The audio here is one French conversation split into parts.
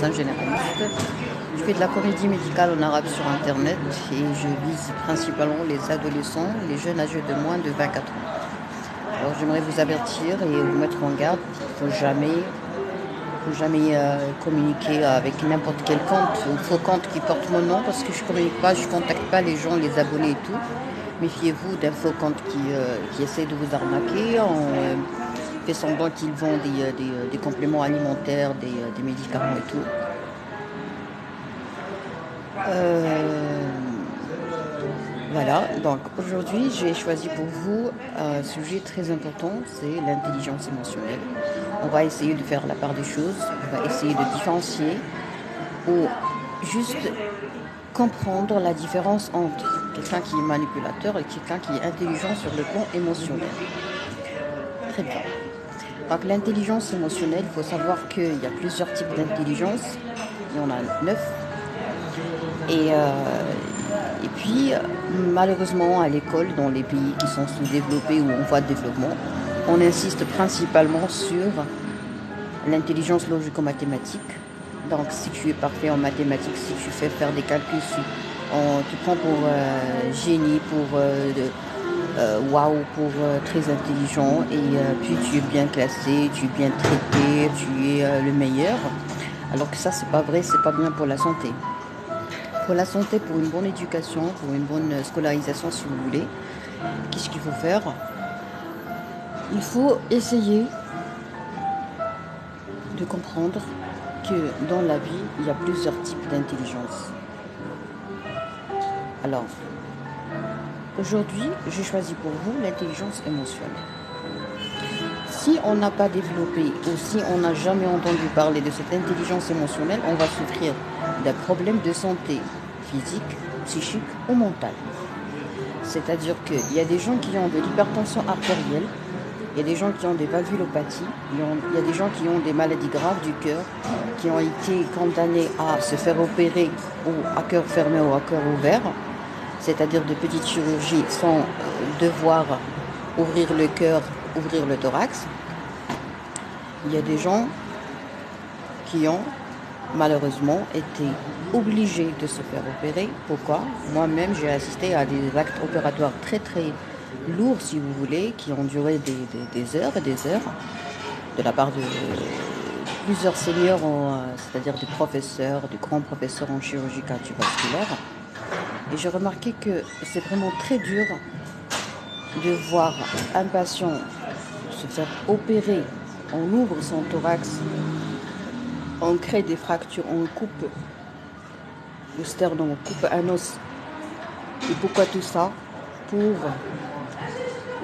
médecin généraliste. Je fais de la comédie médicale en arabe sur Internet et je vise principalement les adolescents, les jeunes âgés de moins de 24 ans. Alors j'aimerais vous avertir et vous mettre en garde, il ne faut jamais communiquer avec n'importe quel compte ou faux compte qui porte mon nom parce que je communique pas, je contacte pas les gens, les abonnés et tout. Méfiez-vous d'un faux compte qui essaie de vous arnaquer fait semblant qu'ils vendent des compléments alimentaires, des médicaments et tout. Euh, voilà, donc aujourd'hui j'ai choisi pour vous un sujet très important, c'est l'intelligence émotionnelle. On va essayer de faire la part des choses, on va essayer de différencier ou juste comprendre la différence entre quelqu'un qui est manipulateur et quelqu'un qui est intelligent sur le plan émotionnel. Très bien. Donc l'intelligence émotionnelle, il faut savoir qu'il y a plusieurs types d'intelligence. Il y en a 9. Et, euh, et puis, malheureusement, à l'école, dans les pays qui sont sous-développés ou en voie de développement, on insiste principalement sur l'intelligence logico-mathématique. Donc, si tu es parfait en mathématiques, si tu fais faire des calculs, si on te prend pour génie, pour waouh, pour très intelligent, et puis tu es bien classé, tu es bien traité, tu es le meilleur. Alors que ça, c'est pas vrai, c'est pas bien pour la santé. Pour la santé, pour une bonne éducation, pour une bonne scolarisation, si vous voulez, qu'est-ce qu'il faut faire? Il faut essayer de comprendre que dans la vie, il y a plusieurs types d'intelligence. Alors, aujourd'hui, j'ai choisi pour vous l'intelligence émotionnelle. Si on n'a pas développé ou si on n'a jamais entendu parler de cette intelligence émotionnelle, on va souffrir d'un problème de santé physique, psychique ou mentale. C'est-à-dire qu'il y a des gens qui ont de l'hypertension artérielle, il y a des gens qui ont des valvulopathies, il y a des gens qui ont des maladies graves du cœur, qui ont été condamnés à se faire opérer ou à cœur fermé ou à cœur ouvert, c'est-à-dire de petites chirurgies sans devoir ouvrir le cœur, ouvrir le thorax. Il y a des gens qui ont malheureusement été obligés de se faire opérer. Pourquoi? Moi-même, j'ai assisté à des actes opératoires très très lourds, si vous voulez, qui ont duré des heures et des heures, de la part de plusieurs seniors, c'est-à-dire des professeurs, des grands professeurs en chirurgie cardiovasculaire. Et j'ai remarqué que c'est vraiment très dur de voir un patient se faire opérer, on ouvre son thorax, on crée des fractures, on coupe le sternum, on coupe un os. Et pourquoi tout ça? Pour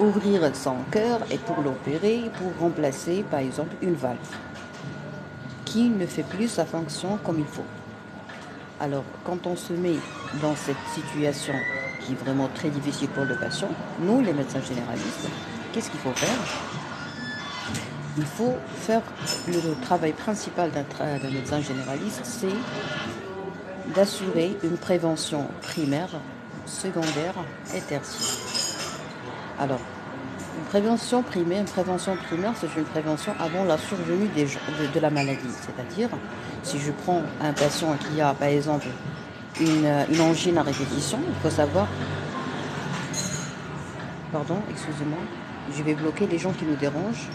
ouvrir son cœur et pour l'opérer, pour remplacer par exemple une valve qui ne fait plus sa fonction comme il faut. Alors, quand on se met dans cette situation qui est vraiment très difficile pour le patient, nous, les médecins généralistes, qu'est-ce qu'il faut faire? Il faut faire le travail principal d'un médecin généraliste, c'est d'assurer une prévention primaire, secondaire et tertiaire. Alors, une prévention primaire, c'est une prévention avant la survenue de la maladie. C'est-à-dire, si je prends un patient qui a, par exemple, une angine à répétition, il faut savoir... Pardon, excusez-moi, je vais bloquer les gens qui nous dérangent.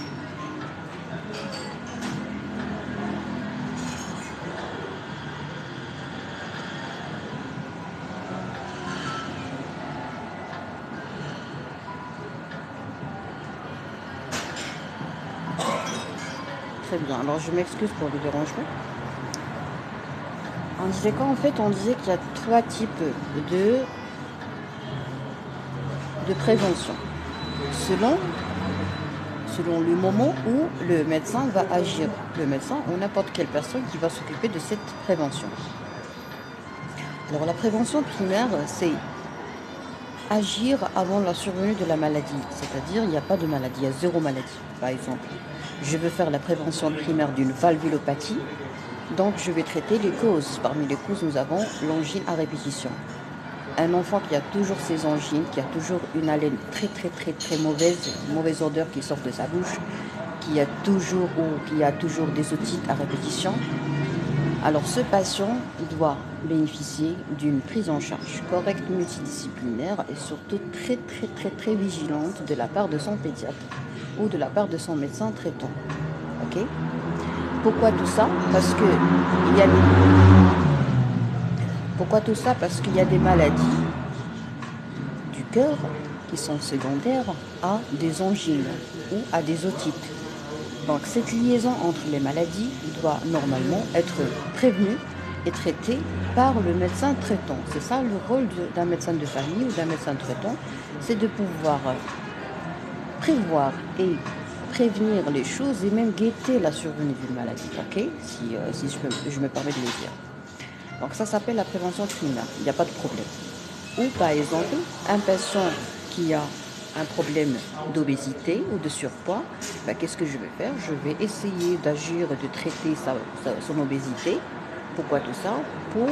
Très bien, alors je m'excuse pour le dérangement. On disait quoi en fait? On disait qu'il y a 3 types de prévention. Selon le moment où le médecin va agir. Le médecin ou n'importe quelle personne qui va s'occuper de cette prévention. Alors la prévention primaire, c'est agir avant la survenue de la maladie. C'est-à-dire, il n'y a pas de maladie, il y a 0 maladie. Par exemple, je veux faire la prévention primaire d'une valvulopathie, donc je vais traiter les causes. Parmi les causes, nous avons l'angine à répétition. Un enfant qui a toujours ses angines, qui a toujours une haleine très très très très mauvaise, une mauvaise odeur qui sort de sa bouche, qui a toujours des otites à répétition, Alors ce patient doit bénéficier d'une prise en charge correcte multidisciplinaire et surtout très vigilante de la part de son pédiatre ou de la part de son médecin traitant. Ok? Pourquoi tout ça? Il y a Pourquoi tout ça? Parce qu'il y a des maladies du cœur qui sont secondaires à des angines ou à des otites. Donc cette liaison entre les maladies doit normalement être prévenue et traitée par le médecin traitant. C'est ça le rôle d'un médecin de famille ou d'un médecin traitant, c'est de pouvoir prévoir et prévenir les choses et même guetter la survenue d'une maladie, ok? Si je me permets de le dire. Donc ça s'appelle la prévention primaire, il n'y a pas de problème. Ou par exemple, un patient qui a un problème d'obésité ou de surpoids, qu'est-ce que je vais faire? Je vais essayer d'agir et de traiter son obésité. Pourquoi tout ça? Pour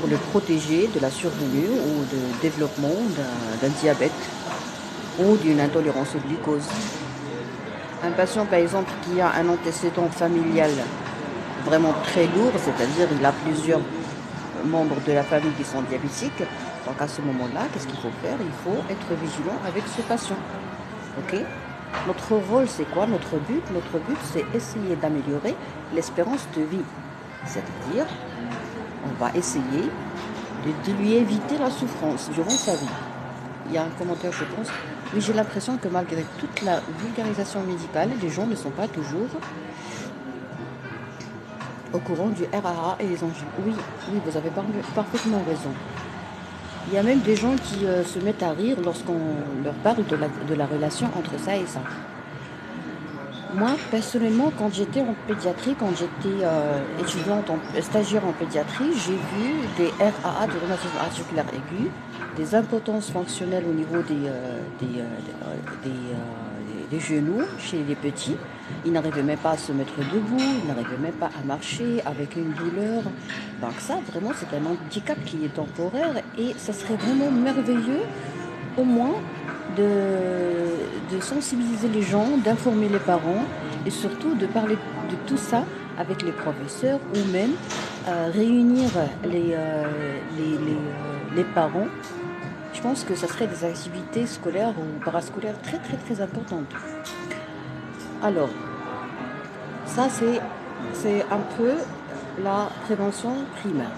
le protéger de la survenue ou de développement d'un diabète ou d'une intolérance au glucose. Un patient, par exemple, qui a un antécédent familial vraiment très lourd, c'est-à-dire il a plusieurs membres de la famille qui sont diabétiques, donc à ce moment-là, qu'est-ce qu'il faut faire? Il faut être vigilant avec ce patient. Ok? Notre rôle, c'est quoi? Notre but, c'est essayer d'améliorer l'espérance de vie. C'est-à-dire, on va essayer de lui éviter la souffrance durant sa vie. Il y a un commentaire, je pense. Oui, j'ai l'impression que malgré toute la vulgarisation médicale, les gens ne sont pas toujours au courant du RAA et les angines. Oui, vous avez parfaitement raison. Il y a même des gens qui se mettent à rire lorsqu'on leur parle de la relation entre ça et ça. Moi, personnellement, quand j'étais en pédiatrie, quand j'étais stagiaire en pédiatrie, j'ai vu des RAA, de rhumatisme articulaire aigu, des impotences fonctionnelles au niveau des genoux chez les petits. Ils n'arrivaient même pas à se mettre debout, ils n'arrivaient même pas à marcher avec une douleur. Donc ça, vraiment, c'est un handicap qui est temporaire et ça serait vraiment merveilleux, au moins, de sensibiliser les gens, d'informer les parents et surtout de parler de tout ça avec les professeurs ou même réunir les parents. Je pense que ça serait des activités scolaires ou parascolaires très importantes. Alors, ça c'est un peu la prévention primaire.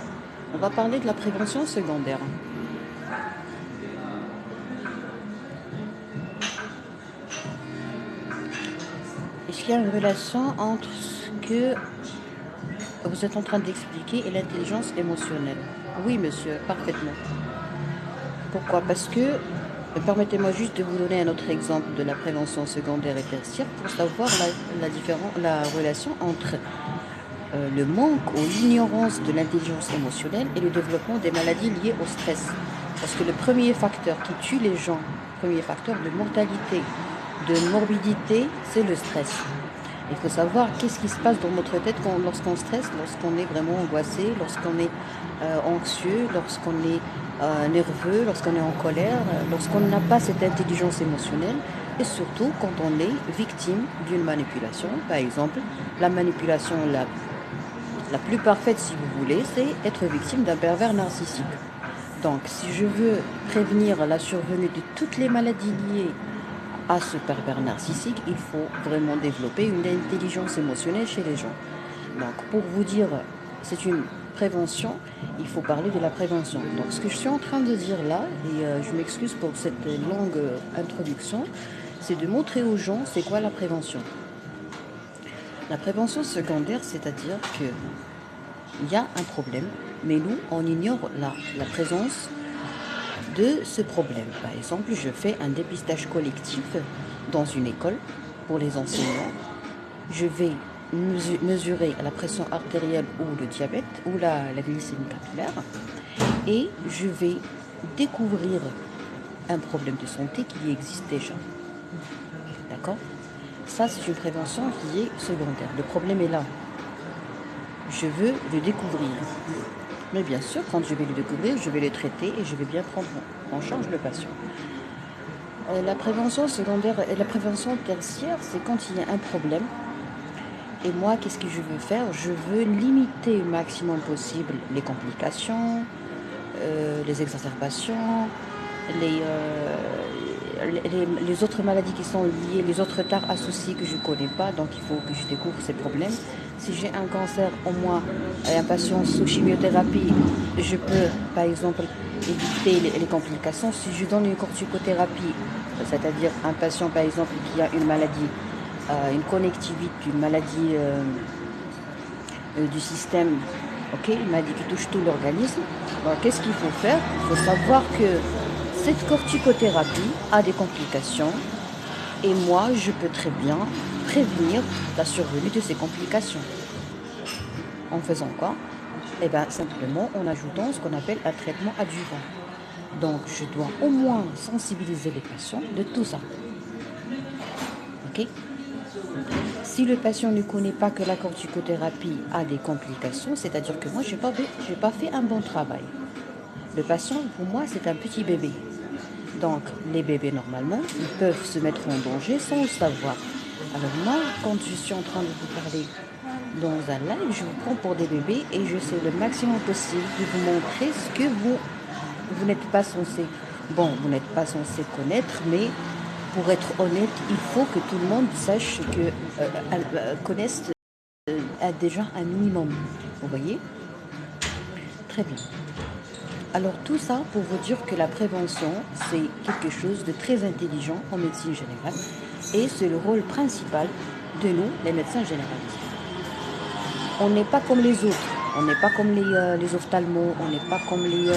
On va parler de la prévention secondaire. Est-ce qu'il y a une relation entre ce que vous êtes en train d'expliquer et l'intelligence émotionnelle? Oui, monsieur, parfaitement. Pourquoi? Parce que, permettez-moi juste de vous donner un autre exemple de la prévention secondaire et tertiaire pour savoir la relation entre le manque ou l'ignorance de l'intelligence émotionnelle et le développement des maladies liées au stress. Parce que le premier facteur qui tue les gens, le premier facteur de mortalité, de morbidité, c'est le stress. Il faut savoir qu'est-ce qui se passe dans notre tête lorsqu'on stresse, lorsqu'on est vraiment angoissé, lorsqu'on est anxieux, lorsqu'on est nerveux, lorsqu'on est en colère, lorsqu'on n'a pas cette intelligence émotionnelle et surtout quand on est victime d'une manipulation. Par exemple, la manipulation la plus parfaite, si vous voulez, c'est être victime d'un pervers narcissique. Donc, si je veux prévenir la survenue de toutes les maladies liées à ce pervers narcissique, il faut vraiment développer une intelligence émotionnelle chez les gens. Donc, pour vous dire, c'est une prévention, il faut parler de la prévention. Donc, ce que je suis en train de dire là, et je m'excuse pour cette longue introduction, c'est de montrer aux gens c'est quoi la prévention. La prévention secondaire, c'est-à-dire que il y a un problème, mais nous, on ignore la présence de ce problème. Par exemple, je fais un dépistage collectif dans une école pour les enseignants. Je vais mesurer la pression artérielle ou le diabète ou la glycémie capillaire et je vais découvrir un problème de santé qui existe déjà. D'accord? Ça, c'est une prévention qui est secondaire. Le problème est là. Je veux le découvrir. Mais bien sûr, quand je vais le découvrir, je vais le traiter et je vais bien prendre en charge le patient. La prévention secondaire et la prévention tertiaire, c'est quand il y a un problème Et moi, qu'est-ce que je veux faire? Je veux limiter au maximum possible les complications, les exacerbations, les, les autres maladies qui sont liées, les autres tares associés que je ne connais pas, donc il faut que je découvre ces problèmes. Si j'ai un cancer, au moins, un patient sous chimiothérapie, je peux, par exemple, éviter les complications. Si je donne une corticothérapie, c'est-à-dire un patient, par exemple, qui a une maladie, une connectivité, une maladie du système, ok, une maladie qui touche tout l'organisme, donc qu'est-ce qu'il faut faire? Il faut savoir que cette corticothérapie a des complications et moi, je peux très bien prévenir la survenue de ces complications. En faisant quoi? Eh bien, simplement en ajoutant ce qu'on appelle un traitement adjuvant. Donc, je dois au moins sensibiliser les patients de tout ça. Ok? Si le patient ne connaît pas que la corticothérapie a des complications, c'est-à-dire que moi, je n'ai pas fait un bon travail. Le patient, pour moi, c'est un petit bébé. Donc, les bébés, normalement, ils peuvent se mettre en danger sans le savoir. Alors moi, quand je suis en train de vous parler dans un live, je vous prends pour des bébés et j'essaie le maximum possible de vous montrer ce que vous n'êtes pas censé. Bon, vous n'êtes pas censé connaître, mais pour être honnête, il faut que tout le monde sache connaisse déjà un minimum. Vous voyez? Très bien. Alors tout ça pour vous dire que la prévention, c'est quelque chose de très intelligent en médecine générale et c'est le rôle principal de nous, les médecins généralistes. On n'est pas comme les autres, on n'est pas comme les ophtalmos, on n'est pas comme les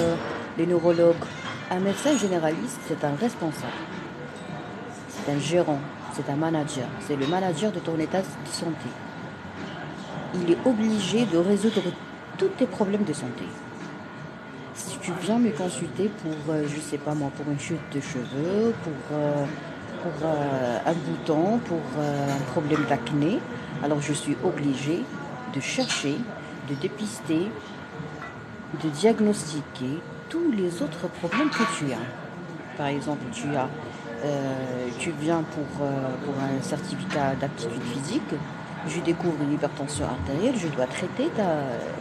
neurologues. Un médecin généraliste, c'est un responsable, c'est un gérant, c'est un manager, c'est le manager de ton état de santé. Il est obligé de résoudre tous tes problèmes de santé. Si tu viens me consulter pour, je sais pas moi, pour une chute de cheveux, pour un bouton, pour un problème d'acné, alors je suis obligée de chercher, de dépister, de diagnostiquer tous les autres problèmes que tu as. Par exemple, tu viens pour un certificat d'aptitude physique, je découvre une hypertension artérielle, je dois traiter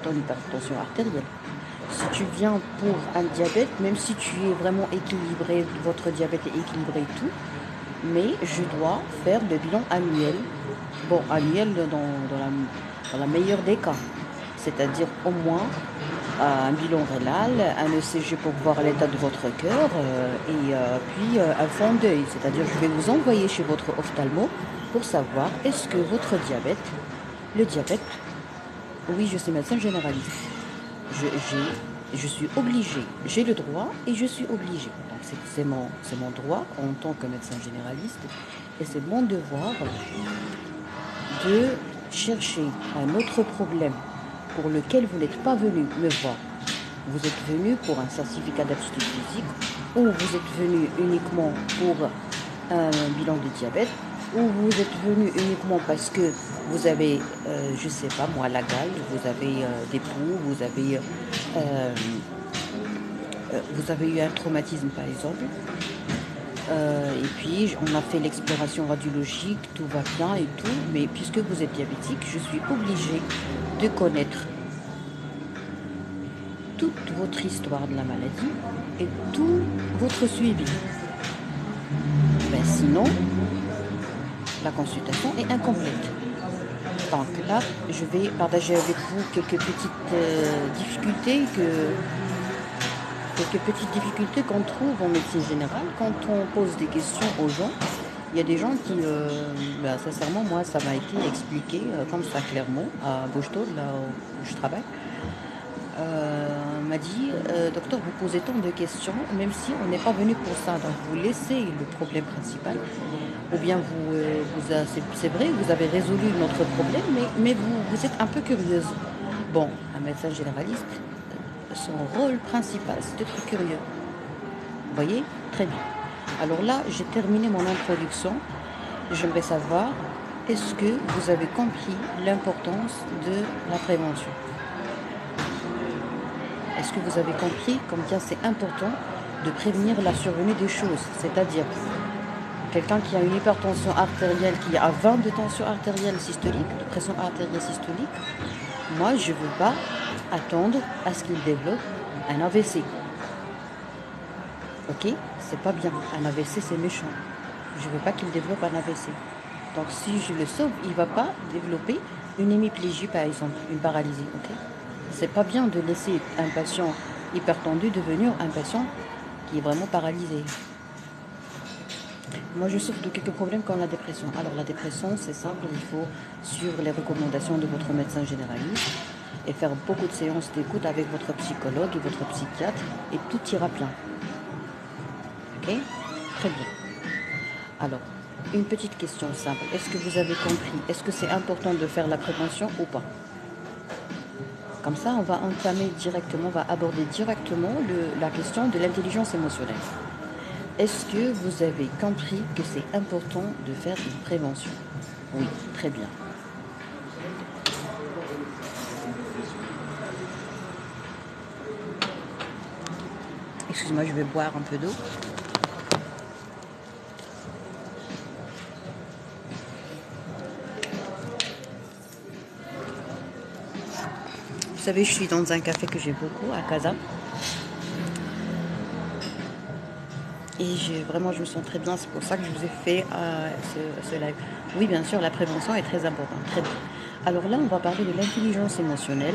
ton hypertension artérielle. Si tu viens pour un diabète, même si tu es vraiment équilibré, votre diabète est équilibré et tout, mais je dois faire le bilan annuel. Bon, annuel dans la meilleure des cas. C'est-à-dire au moins un bilan rénal, un ECG pour voir l'état de votre cœur et puis un fond d'œil. C'est-à-dire je vais vous envoyer chez votre ophtalmo pour savoir est-ce que votre diabète, le diabète, oui je suis médecin généraliste. Je suis obligée, j'ai le droit et je suis obligée. Donc c'est mon droit en tant que médecin généraliste et c'est mon devoir de chercher un autre problème pour lequel vous n'êtes pas venu me voir. Vous êtes venu pour un certificat d'aptitude physique ou vous êtes venu uniquement pour un bilan de diabète ou vous êtes venu uniquement parce que vous avez, je sais pas moi, la gale, vous avez des poux, vous avez eu un traumatisme par exemple. Et puis on a fait l'exploration radiologique, tout va bien et tout, mais puisque vous êtes diabétique, je suis obligée de connaître toute votre histoire de la maladie et tout votre suivi. Ben, sinon, la consultation est incomplète. Donc là, je vais partager avec vous quelques petites difficultés qu'on trouve en médecine générale quand on pose des questions aux gens. Il y a des gens qui, sincèrement, moi, ça m'a été expliqué comme ça clairement à Bouchetot, là où je travaille. M'a dit, docteur, vous posez tant de questions, même si on n'est pas venu pour ça. Donc vous laissez le problème principal, ou bien c'est vrai, vous avez résolu notre problème, mais vous êtes un peu curieuse. Bon, un médecin généraliste, son rôle principal, c'est d'être curieux. Vous voyez? Très bien. Alors là, j'ai terminé mon introduction. J'aimerais savoir, est-ce que vous avez compris l'importance de la prévention? Est-ce que vous avez compris combien c'est important de prévenir la survenue des choses? C'est-à-dire, Quelqu'un qui a une hypertension artérielle, qui a 20 de tension artérielle systolique, de pression artérielle systolique, moi, je ne veux pas attendre à ce qu'il développe un AVC. Ok? C'est pas bien. Un AVC, c'est méchant. Je ne veux pas qu'il développe un AVC. Donc, si je le sauve, il ne va pas développer une hémiplégie, par exemple, une paralysie. Ok? C'est pas bien de laisser un patient hypertendu devenir un patient qui est vraiment paralysé. Moi, je souffre de quelques problèmes comme la dépression. Alors, la dépression, c'est simple, il faut suivre les recommandations de votre médecin généraliste et faire beaucoup de séances d'écoute avec votre psychologue et votre psychiatre et tout ira bien. Ok? Très bien. Alors, une petite question simple. Est-ce que vous avez compris? Est-ce que c'est important de faire la prévention ou pas? Comme ça, on va entamer directement, on va aborder directement la question de l'intelligence émotionnelle. Est-ce que vous avez compris que c'est important de faire une prévention? Oui, très bien. Excuse-moi, je vais boire un peu d'eau. Vous savez, je suis dans un café que j'ai beaucoup à Casa. Et vraiment, je me sens très bien. C'est pour ça que je vous ai fait ce live. Oui, bien sûr, la prévention est très importante. Très bien. Alors là, on va parler de l'intelligence émotionnelle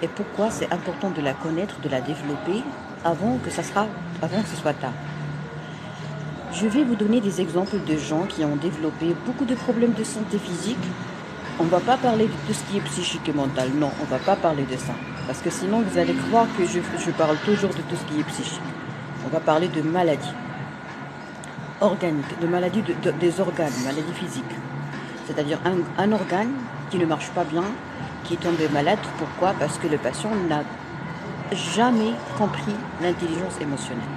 et pourquoi c'est important de la connaître, de la développer avant que ce soit tard. Je vais vous donner des exemples de gens qui ont développé beaucoup de problèmes de santé physique. On ne va pas parler de tout ce qui est psychique et mental. Non, on ne va pas parler de ça. Parce que sinon, vous allez croire que je parle toujours de tout ce qui est psychique. On va parler de maladies organiques, de maladies des organes, maladies physiques. C'est-à-dire un organe qui ne marche pas bien, qui est tombé malade. Pourquoi? Parce que le patient n'a jamais compris l'intelligence émotionnelle.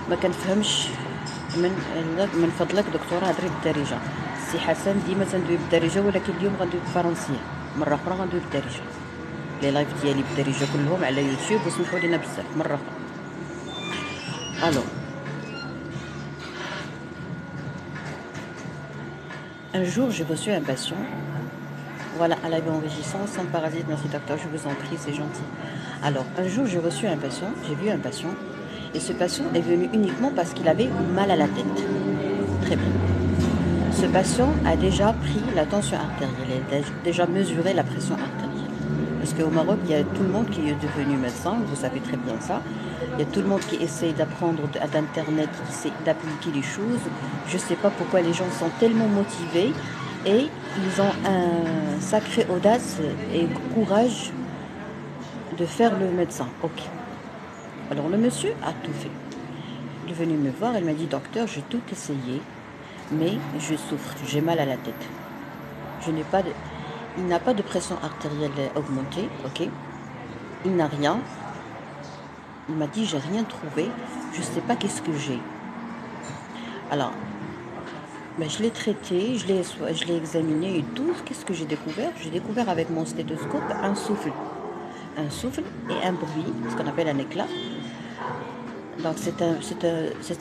ما كنفهمش من فضلك دكتوره هضري بالدارجه. سي حسن ديما تندوي بالدارجه ولكن اليوم غندوي بالفرنسيه، مره اخرى غندوي بالدارجه. لي لايف ديالي بالدارجه كلهم على يوتيوب وسمحوا لينا بزاف مره اخرى. الو un jour j'ai reçu un patient. Voilà, un live enrichissant, sans parasite, merci docteur, je vous en prie, c'est gentil. Alors, un jour j'ai reçu un patient, j'ai vu un patient, et ce patient est venu uniquement parce qu'il avait mal à la tête. Très bien. Ce patient a déjà pris la tension artérielle, il a déjà mesuré la pression artérielle. Parce qu'au Maroc, il y a tout le monde qui est devenu médecin, vous savez très bien ça. Il y a tout le monde qui essaie d'apprendre d'Internet, qui essaie d'appliquer les choses. Je ne sais pas pourquoi les gens sont tellement motivés et ils ont un sacré audace et courage de faire le médecin. Ok. Alors le monsieur a tout fait. Il est venu me voir, il m'a dit docteur, j'ai tout essayé, mais je souffre, j'ai mal à la tête. Il n'a pas de pression artérielle augmentée, ok. Il n'a rien. Il m'a dit j'ai rien trouvé, je ne sais pas qu'est-ce que j'ai. Alors, je l'ai traité, je l'ai examiné et tout. Qu'est-ce que j'ai découvert? J'ai découvert avec mon stéthoscope un souffle. Un souffle et un bruit, ce qu'on appelle un éclat. Donc c'est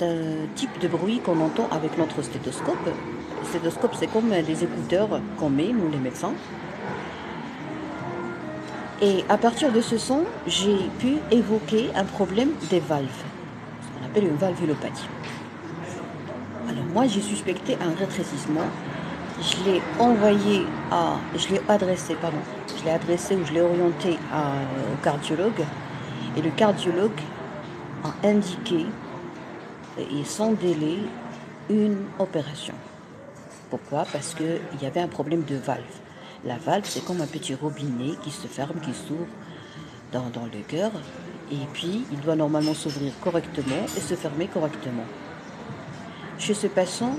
un type de bruit qu'on entend avec notre stéthoscope. Le stéthoscope, c'est comme des écouteurs qu'on met, nous les médecins. Et à partir de ce son, j'ai pu évoquer un problème des valves, ce qu'on appelle une valvulopathie. Alors moi, j'ai suspecté un rétrécissement. Je l'ai adressé ou je l'ai orienté au cardiologue. Et le cardiologue a indiqué, et sans délai, une opération. Pourquoi? Parce qu'il y avait un problème de valve. La valve, c'est comme un petit robinet qui se ferme, qui s'ouvre dans le cœur. Et puis, il doit normalement s'ouvrir correctement et se fermer correctement. Chez ce patient,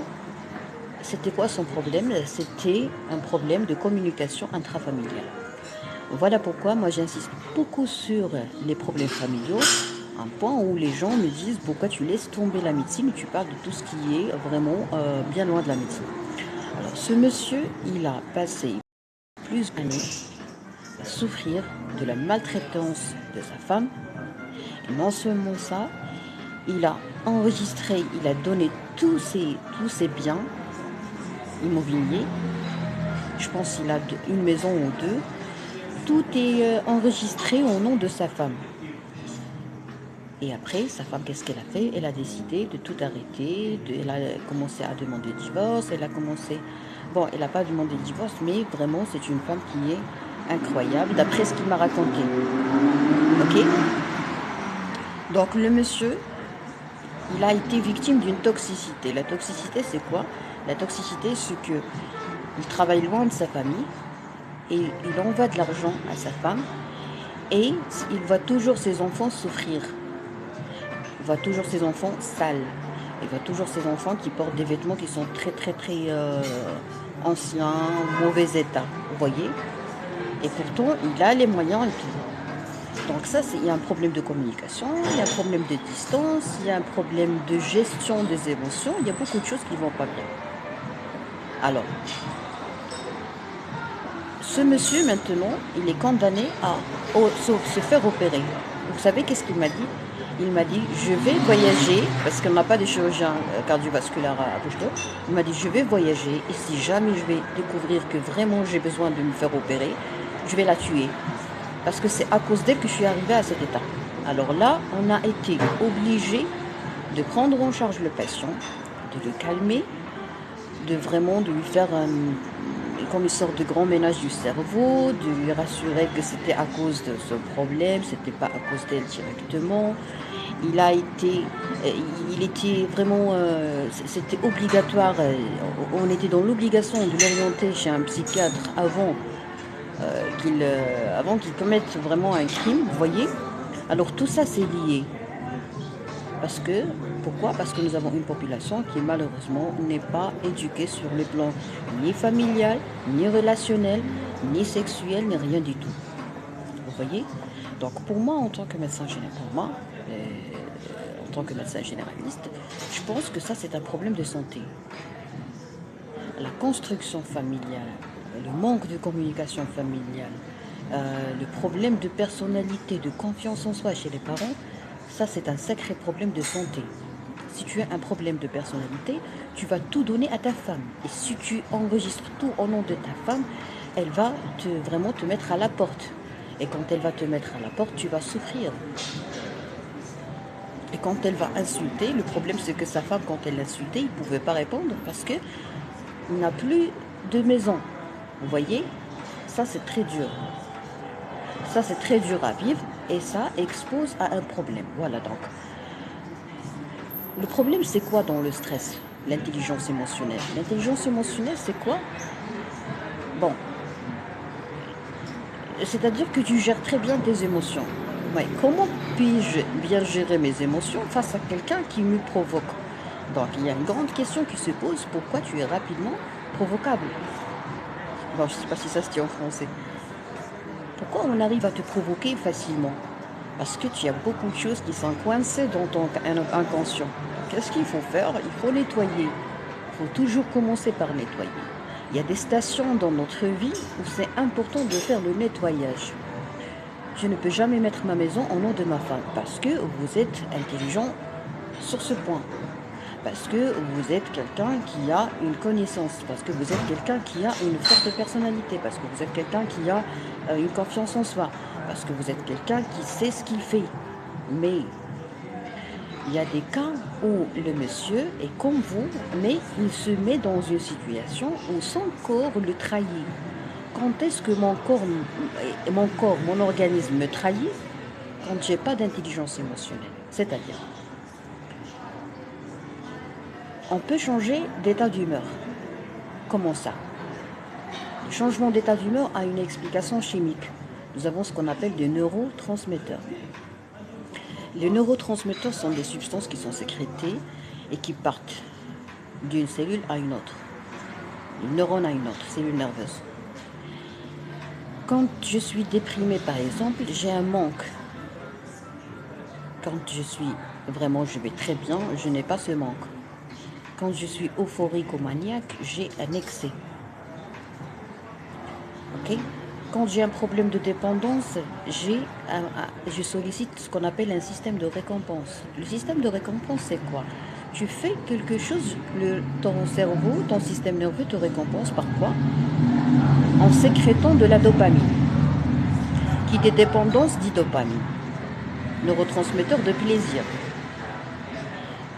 c'était quoi son problème? C'était un problème de communication intrafamiliale. Voilà pourquoi moi j'insiste beaucoup sur les problèmes familiaux, un point où les gens me disent pourquoi tu laisses tomber la médecine et tu parles de tout ce qui est vraiment bien loin de la médecine. Alors ce monsieur, il a passé plusieurs années à souffrir de la maltraitance de sa femme. Et non seulement ça, Il a enregistré, il a donné tous ses biens immobiliers. Je pense qu'il a une maison ou deux. Tout est enregistré au nom de sa femme. Et après, sa femme, qu'est-ce qu'elle a fait? Elle a décidé de tout arrêter. Elle a commencé à demander le divorce. Elle a commencé... Bon, elle n'a pas demandé le divorce, mais vraiment, c'est une femme qui est incroyable, d'après ce qu'il m'a raconté. Ok? Donc, le monsieur, il a été victime d'une toxicité. La toxicité, c'est quoi? La toxicité, c'est que il travaille loin de sa famille et il envoie de l'argent à sa femme et il voit toujours ses enfants souffrir. Il voit toujours ses enfants sales. Il voit toujours ses enfants qui portent des vêtements qui sont très anciens, mauvais état. Vous voyez? Et pourtant, il a les moyens et tout. Donc ça, il y a un problème de communication, il y a un problème de distance, il y a un problème de gestion des émotions. Il y a beaucoup de choses qui ne vont pas bien. Alors, ce monsieur, maintenant, il est condamné à se faire opérer. Vous savez qu'est-ce qu'il m'a dit? Il m'a dit, je vais voyager, parce qu'on n'a pas de chirurgien cardiovasculaire à Bouchetot. Il m'a dit, je vais voyager, et si jamais je vais découvrir que vraiment j'ai besoin de me faire opérer, je vais la tuer. Parce que c'est à cause d'elle que je suis arrivée à cet état. Alors là, on a été obligé de prendre en charge le patient, de le calmer, de lui faire comme une sorte de grand ménage du cerveau, de lui rassurer que c'était à cause de ce problème, c'était pas à cause d'elle directement. Il était vraiment, c'était obligatoire, on était dans l'obligation de l'orienter chez un psychiatre avant qu'il commette vraiment un crime, vous voyez. Alors tout ça c'est lié. Pourquoi? Parce que nous avons une population qui malheureusement n'est pas éduquée sur le plan ni familial, ni relationnel, ni sexuel, ni rien du tout. Vous voyez? Donc pour moi, en tant que médecin généraliste, je pense que ça c'est un problème de santé. La construction familiale, le manque de communication familiale, le problème de personnalité, de confiance en soi chez les parents, ça, c'est un sacré problème de santé. Si tu as un problème de personnalité, tu vas tout donner à ta femme. Et si tu enregistres tout au nom de ta femme, elle va vraiment te mettre à la porte. Et quand elle va te mettre à la porte, tu vas souffrir. Et quand elle va insulter, le problème c'est que sa femme, quand elle l'insultait, il ne pouvait pas répondre parce qu'il n'a plus de maison. Vous voyez? Ça, c'est très dur. Ça, c'est très dur à vivre et ça expose à un problème. Voilà donc. Le problème, c'est quoi dans le stress? L'intelligence émotionnelle. L'intelligence émotionnelle, c'est quoi? Bon. C'est-à-dire que tu gères très bien tes émotions. Ouais. Comment puis-je bien gérer mes émotions face à quelqu'un qui me provoque? Donc, il y a une grande question qui se pose. Pourquoi tu es rapidement provocable? Bon, je ne sais pas si ça se dit en français. Pourquoi on arrive à te provoquer facilement? Parce que tu as beaucoup de choses qui sont coincées dans ton inconscient. Qu'est-ce qu'il faut faire? Il faut nettoyer. Il faut toujours commencer par nettoyer. Il y a des stations dans notre vie où c'est important de faire le nettoyage. Je ne peux jamais mettre ma maison au nom de ma femme parce que vous êtes intelligent sur ce point. Parce que vous êtes quelqu'un qui a une connaissance, parce que vous êtes quelqu'un qui a une forte personnalité, parce que vous êtes quelqu'un qui a une confiance en soi, parce que vous êtes quelqu'un qui sait ce qu'il fait. Mais il y a des cas où le monsieur est comme vous, mais il se met dans une situation où son corps le trahit. Quand est-ce que mon organisme me trahit? Quand j'ai pas d'intelligence émotionnelle. C'est-à-dire, on peut changer d'état d'humeur. Comment ça? Le changement d'état d'humeur a une explication chimique. Nous avons ce qu'on appelle des neurotransmetteurs. Les neurotransmetteurs sont des substances qui sont sécrétées et qui partent d'une cellule à une autre, une neurone à une autre, cellule nerveuse. Quand je suis déprimée, par exemple, j'ai un manque. Quand je vais très bien, je n'ai pas ce manque. Quand je suis euphorique ou maniaque, j'ai un excès. Ok? Quand j'ai un problème de dépendance, je sollicite ce qu'on appelle un système de récompense. Le système de récompense, c'est quoi? Tu fais quelque chose, ton cerveau, ton système nerveux te récompense par quoi? En sécrétant de la dopamine. Qui dit dépendance dit dopamine, neurotransmetteur de plaisir.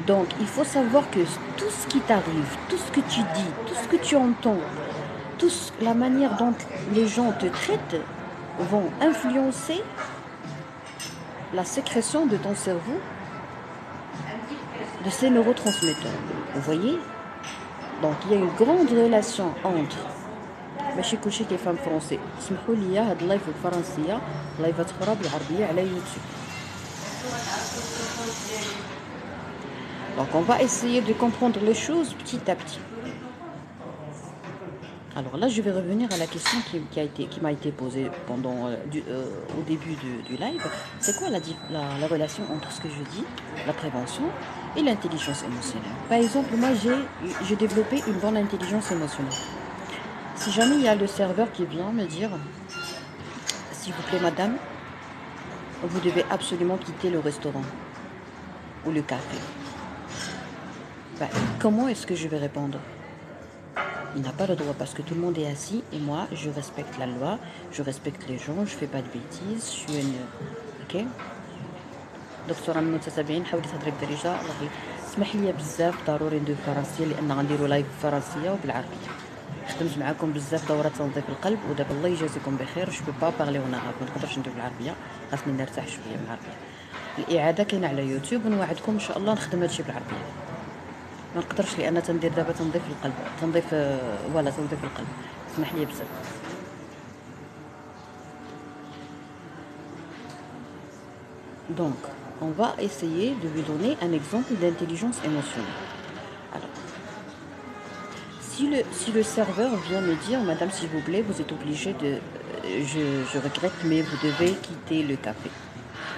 Donc, il faut savoir que tout ce qui t'arrive, tout ce que tu dis, tout ce que tu entends, la manière dont les gens te traitent vont influencer la sécrétion de ton cerveau de ces neurotransmetteurs. Vous voyez? Donc, il y a une grande relation entre ماشي كلشي كيفهم فرونسي سمحوا لي هاد اللايف بالفرنسيه لايفات اخرى بالعربيه على يوتيوب. Donc on va essayer de comprendre les choses petit à petit. Alors là, je vais revenir à la question qui m'a été posée au début du live. C'est quoi la relation entre ce que je dis, la prévention et l'intelligence émotionnelle? Par exemple, moi, j'ai développé une bonne intelligence émotionnelle. Si jamais il y a le serveur qui vient me dire « S'il vous plaît, madame, vous devez absolument quitter le restaurant ou le café. » Comment est-ce que je vais répondre? Il n'a pas le droit parce que tout le monde est assis et moi, je respecte la loi, je respecte les gens, je fais pas de bêtises, je suis une... Ok? دكتورة من المتتابعين حاولي تهضري بالدارجة الله اسمح لي بزاف ضروري ندوي بالفرنسية لأن غنديرو لايف بالفرنسية وبالعربية. خدمت معاكم بزاف دورات تنظيف القلب ودابا الله يجازيكم بخير جو بو با بارلي اون عربي ما نقدرش ندوي بالعربية خاصني نرتاح شوية بالعربية. الإعادة كاينة على يوتيوب ونوعدكم إن شاء الله نخدم هادشي بالعربية. ما نقدرش لأن تندير دابا تنظيف القلب تنظيف القلب اسمح لي بزاف. Donc, on va essayer de lui donner un exemple d'intelligence émotionnelle. Alors, si le serveur vient me dire, madame, s'il vous plaît, vous êtes obligée de... je regrette, mais vous devez quitter le café.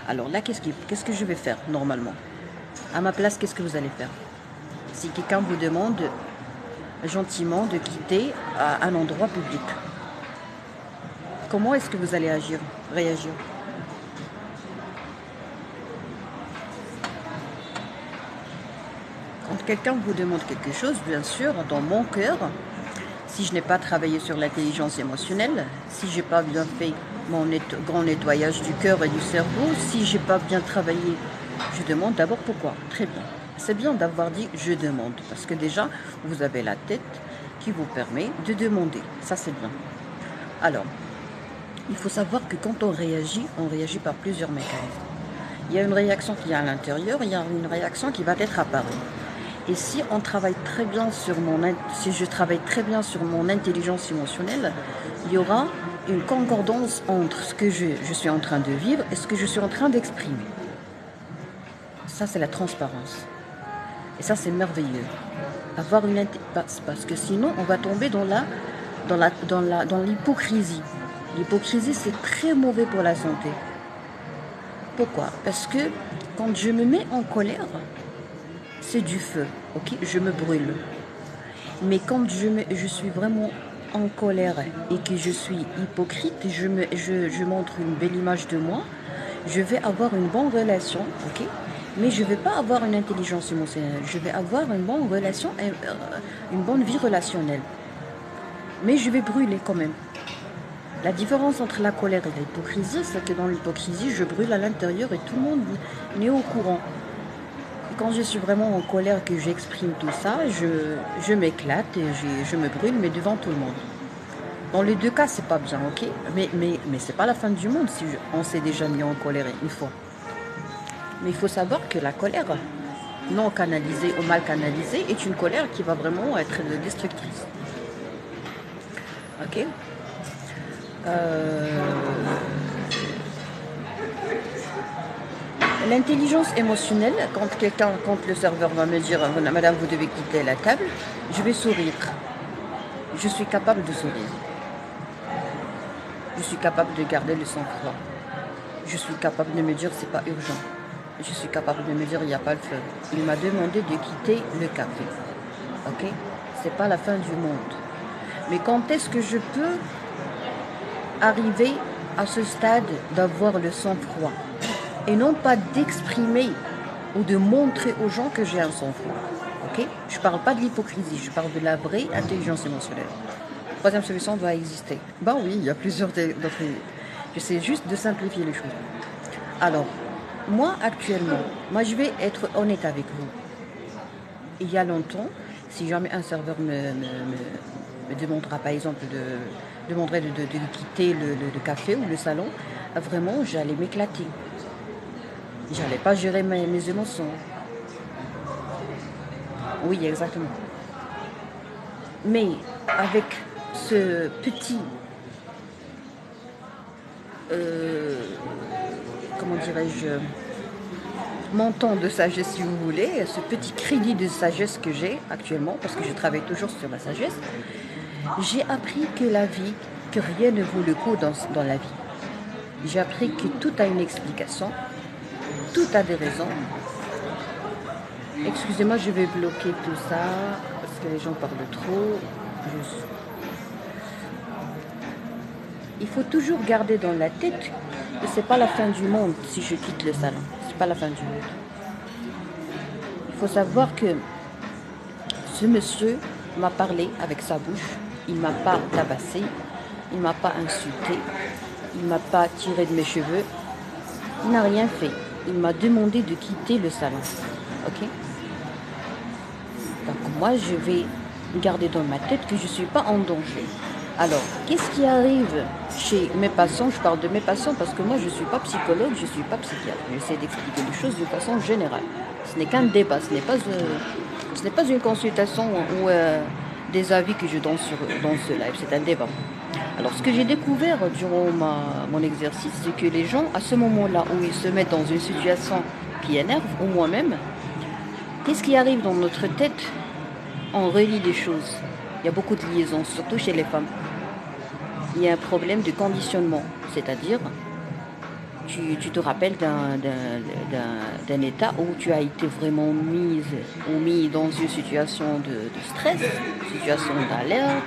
Alors là, qu'est-ce que je vais faire normalement? À ma place, qu'est-ce que vous allez faire? Si quelqu'un vous demande gentiment de quitter un endroit public, comment est-ce que vous allez réagir? Quand quelqu'un vous demande quelque chose, bien sûr, dans mon cœur, si je n'ai pas travaillé sur l'intelligence émotionnelle, si je n'ai pas bien fait mon grand nettoyage du cœur et du cerveau, si je n'ai pas bien travaillé, je demande d'abord pourquoi. Très bien. C'est bien d'avoir dit « je demande » parce que déjà, vous avez la tête qui vous permet de demander. Ça, c'est bien. Alors, il faut savoir que quand on réagit par plusieurs mécanismes. Il y a une réaction qui est à l'intérieur, il y a une réaction qui va être apparue. Et si on travaille très bien si je travaille très bien sur mon intelligence émotionnelle, il y aura une concordance entre ce que je suis en train de vivre et ce que je suis en train d'exprimer. Ça, c'est la transparence. Et ça, c'est merveilleux. Parce que sinon, on va tomber dans l'hypocrisie. L'hypocrisie, c'est très mauvais pour la santé. Pourquoi? Parce que quand je me mets en colère, c'est du feu, ok? Je me brûle. Mais quand je suis vraiment en colère et que je suis hypocrite, je montre une belle image de moi, je vais avoir une bonne relation, ok? Mais je ne vais pas avoir une intelligence émotionnelle. Je vais avoir une bonne relation, une bonne vie relationnelle. Mais je vais brûler quand même. La différence entre la colère et l'hypocrisie, c'est que dans l'hypocrisie, je brûle à l'intérieur et tout le monde n'est au courant. Quand je suis vraiment en colère, que j'exprime tout ça, je m'éclate et je me brûle, mais devant tout le monde. Dans les deux cas, c'est pas bien, ok? Mais c'est pas la fin du monde si on s'est déjà mis en colère une fois. Mais il faut savoir que la colère non canalisée ou mal canalisée est une colère qui va vraiment être destructrice. Ok? L'intelligence émotionnelle, quand le serveur va me dire « Madame, vous devez quitter la table », je vais sourire. Je suis capable de sourire. Je suis capable de garder le sang-froid. Je suis capable de me dire « c'est pas urgent ». Je suis capable de me dire il n'y a pas le feu. Il m'a demandé de quitter le café. Ok? C'est pas la fin du monde. Mais quand est-ce que je peux arriver à ce stade d'avoir le sang-froid et non pas d'exprimer ou de montrer aux gens que j'ai un sang-froid. Ok? Je ne parle pas de l'hypocrisie, je parle de la vraie intelligence émotionnelle. Troisième solution doit exister. Ben oui, il y a plusieurs d'autres. J'essaie juste de simplifier les choses. Alors, moi actuellement, je vais être honnête avec vous. Il y a longtemps, si jamais un serveur me demandera par exemple demanderait de quitter le café ou le salon, vraiment j'allais m'éclater. J'allais pas gérer mes émotions. Oui, exactement. Mais avec ce petit, comment dirais-je, montant de sagesse si vous voulez, ce petit crédit de sagesse que j'ai actuellement, parce que je travaille toujours sur ma sagesse, j'ai appris que la vie, que rien ne vaut le coup dans la vie. J'ai appris que tout a une explication, tout a des raisons. Excusez-moi, je vais bloquer tout ça, parce que les gens parlent trop. Il faut toujours garder dans la tête que c'est pas la fin du monde si je quitte le salon. C'est pas la fin du monde. Il faut savoir que ce monsieur m'a parlé avec sa bouche. Il m'a pas tabassé, il m'a pas insulté, il m'a pas tiré de mes cheveux. Il n'a rien fait. Il m'a demandé de quitter le salon. Ok? Donc moi, je vais garder dans ma tête que je ne suis pas en danger. Alors, qu'est-ce qui arrive chez mes patients? Je parle de mes patients parce que moi, je ne suis pas psychologue, je ne suis pas psychiatre. J'essaie d'expliquer les choses de façon générale. Ce n'est qu'un débat, ce n'est pas une consultation ou des avis que je donne dans ce live, c'est un débat. Alors, ce que j'ai découvert durant mon exercice, c'est que les gens, à ce moment-là où ils se mettent dans une situation qui énerve, ou moi-même, qu'est-ce qui arrive dans notre tête? On relie les choses. Il y a beaucoup de liaisons, surtout chez les femmes. Il y a un problème de conditionnement, c'est-à-dire tu te rappelles d'un état où tu as été vraiment mis dans une situation de stress, situation d'alerte.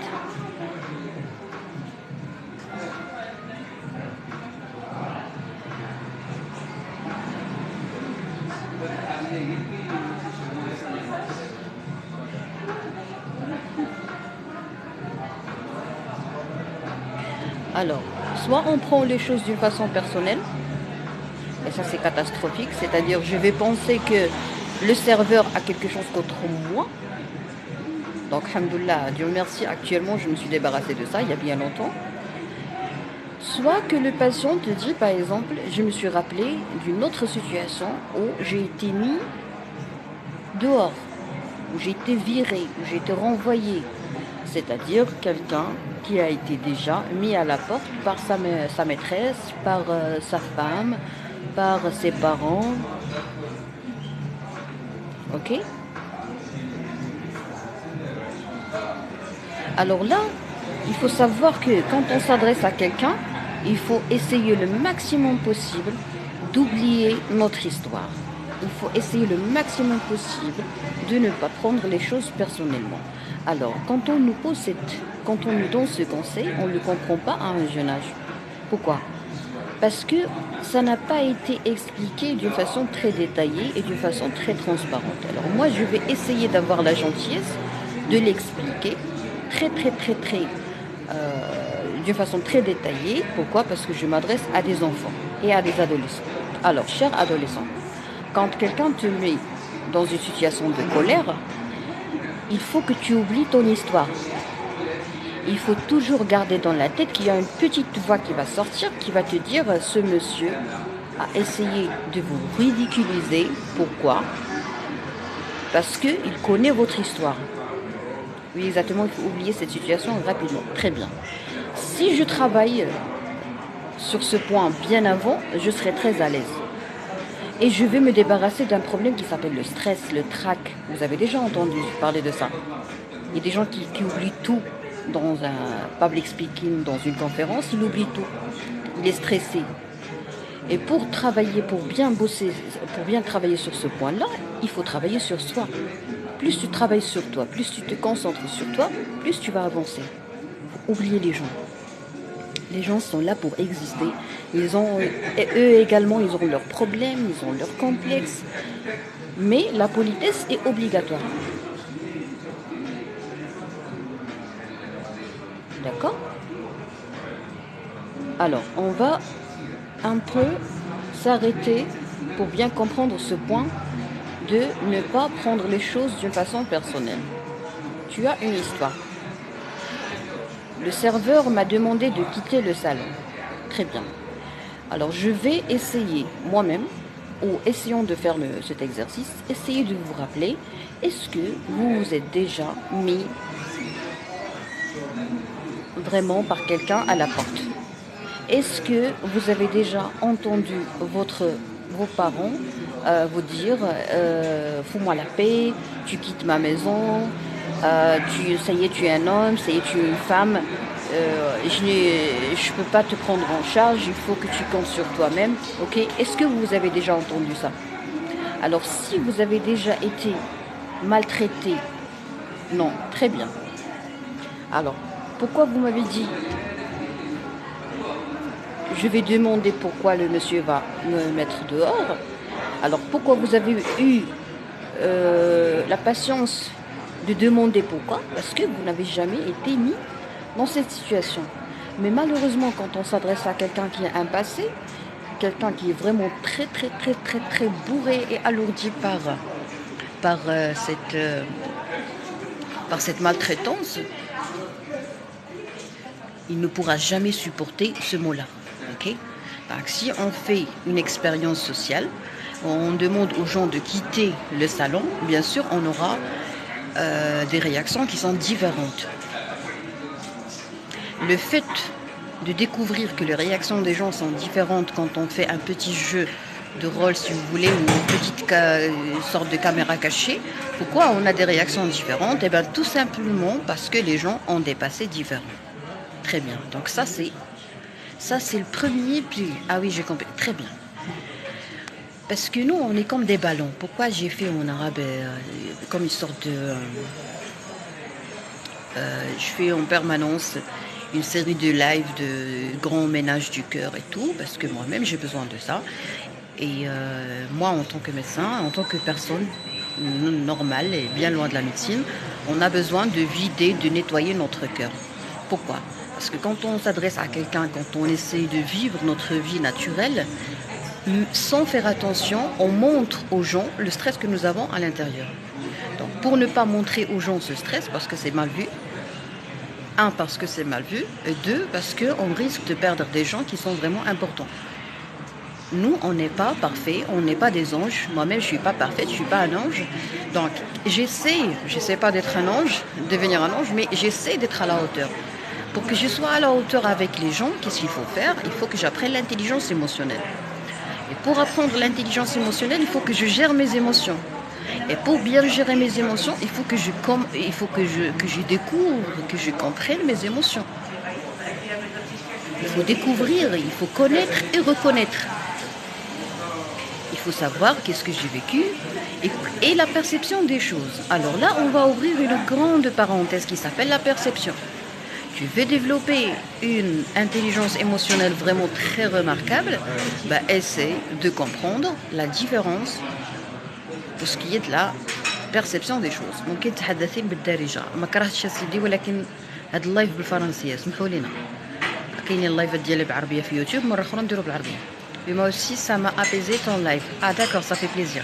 Alors, soit on prend les choses d'une façon personnelle, et ça c'est catastrophique, c'est-à-dire je vais penser que le serveur a quelque chose contre moi. Donc, alhamdoulilah, Dieu merci, actuellement je me suis débarrassée de ça il y a bien longtemps. Soit que le patient te dit, par exemple, je me suis rappelé d'une autre situation où j'ai été mis dehors, où j'ai été viré, où j'ai été renvoyé. C'est-à-dire quelqu'un qui a été déjà mis à la porte par sa maîtresse, par sa femme, par ses parents. Ok? Alors là, il faut savoir que quand on s'adresse à quelqu'un, il faut essayer le maximum possible d'oublier notre histoire. Il faut essayer le maximum possible de ne pas prendre les choses personnellement. Alors, quand on nous donne ce conseil, on ne le comprend pas à un jeune âge. Pourquoi? Parce que ça n'a pas été expliqué d'une façon très détaillée et d'une façon très transparente. Alors moi, je vais essayer d'avoir la gentillesse de l'expliquer d'une façon très détaillée. Pourquoi? Parce que je m'adresse à des enfants et à des adolescents. Alors, chers adolescents, quand quelqu'un te met dans une situation de colère, il faut que tu oublies ton histoire. Il faut toujours garder dans la tête qu'il y a une petite voix qui va sortir, qui va te dire « Ce monsieur a essayé de vous ridiculiser. Pourquoi? Parce qu'il connaît votre histoire. » Oui, exactement, il faut oublier cette situation rapidement. Très bien. Si je travaille sur ce point bien avant, je serai très à l'aise. Et je vais me débarrasser d'un problème qui s'appelle le stress, le trac. Vous avez déjà entendu parler de ça. Il y a des gens qui oublient tout dans un public speaking, dans une conférence, il oublie tout. Il est stressé. Et pour bien bosser, pour bien travailler sur ce point-là, il faut travailler sur soi. Plus tu travailles sur toi, plus tu te concentres sur toi, plus tu vas avancer. Faut oublier les gens. Les gens sont là pour exister. Eux également, ils ont leurs problèmes, ils ont leurs complexes. Mais la politesse est obligatoire. D'accord? Alors, on va un peu s'arrêter pour bien comprendre ce point de ne pas prendre les choses d'une façon personnelle. Tu as une histoire. Le serveur m'a demandé de quitter le salon. Très bien. Alors je vais essayer moi-même, ou essayons de faire cet exercice, essayez de vous rappeler, est-ce que vous vous êtes déjà mis vraiment par quelqu'un à la porte? Est-ce que vous avez déjà entendu vos parents vous dire fous-moi la paix, tu quittes ma maison, ça y est, tu es un homme, ça y est, tu es une femme, je ne peux pas te prendre en charge, il faut que tu comptes sur toi-même. Ok? Est-ce que vous avez déjà entendu ça? Alors si vous avez déjà été maltraité, non, très bien. Alors, pourquoi vous m'avez dit je vais demander pourquoi le monsieur va me mettre dehors? Alors pourquoi vous avez eu la patience de demander pourquoi? Parce que vous n'avez jamais été mis dans cette situation. Mais malheureusement, quand on s'adresse à quelqu'un qui a un passé, quelqu'un qui est vraiment très très très très très bourré et alourdi par cette maltraitance, il ne pourra jamais supporter ce mot-là. Okay? Donc, si on fait une expérience sociale, on demande aux gens de quitter le salon, bien sûr, on aura des réactions qui sont différentes. Le fait de découvrir que les réactions des gens sont différentes quand on fait un petit jeu de rôle, si vous voulez, ou une petite sorte de caméra cachée, pourquoi on a des réactions différentes? Eh bien, tout simplement parce que les gens ont des passés différents. Très bien. Donc ça c'est le premier pilier. Ah oui, j'ai compris. Très bien. Parce que nous, on est comme des ballons. Pourquoi j'ai fait en arabe comme une sorte de... je fais en permanence une série de lives de grand ménage du cœur et tout, parce que moi-même, j'ai besoin de ça. Et moi, en tant que médecin, en tant que personne normale et bien loin de la médecine, on a besoin de vider, de nettoyer notre cœur. Pourquoi? Parce que quand on s'adresse à quelqu'un, quand on essaie de vivre notre vie naturelle, sans faire attention, on montre aux gens le stress que nous avons à l'intérieur. Donc pour ne pas montrer aux gens ce stress, parce que c'est mal vu, un, parce que c'est mal vu, et deux, parce qu'on risque de perdre des gens qui sont vraiment importants. Nous, on n'est pas parfaits, on n'est pas des anges. Moi-même, je ne suis pas parfaite, je ne suis pas un ange. Donc j'essaie pas d'être un ange, devenir un ange, mais j'essaie d'être à la hauteur. Pour que je sois à la hauteur avec les gens, qu'est-ce qu'il faut faire? Il faut que j'apprenne l'intelligence émotionnelle. Et pour apprendre l'intelligence émotionnelle, il faut que je gère mes émotions. Et pour bien gérer mes émotions, il faut que je découvre, que je comprenne mes émotions. Il faut découvrir, il faut connaître et reconnaître. Il faut savoir qu'est-ce que j'ai vécu et la perception des choses. Alors là, on va ouvrir une grande parenthèse qui s'appelle la perception. Tu veux développer une intelligence émotionnelle vraiment très remarquable, essaie de comprendre la différence de ce qui est de la perception des choses. ممكن تحدثين بالدارجة ما كرهتش سيدي ولكن هذا اللايف بالفرنسية سمحوا لنا كاينين اللايفات ديالي بالعربية في يوتيوب مرة أخرى نديرو بالعربية. Et moi aussi ça m'a apaisé ton live. Ah d'accord, ça fait plaisir.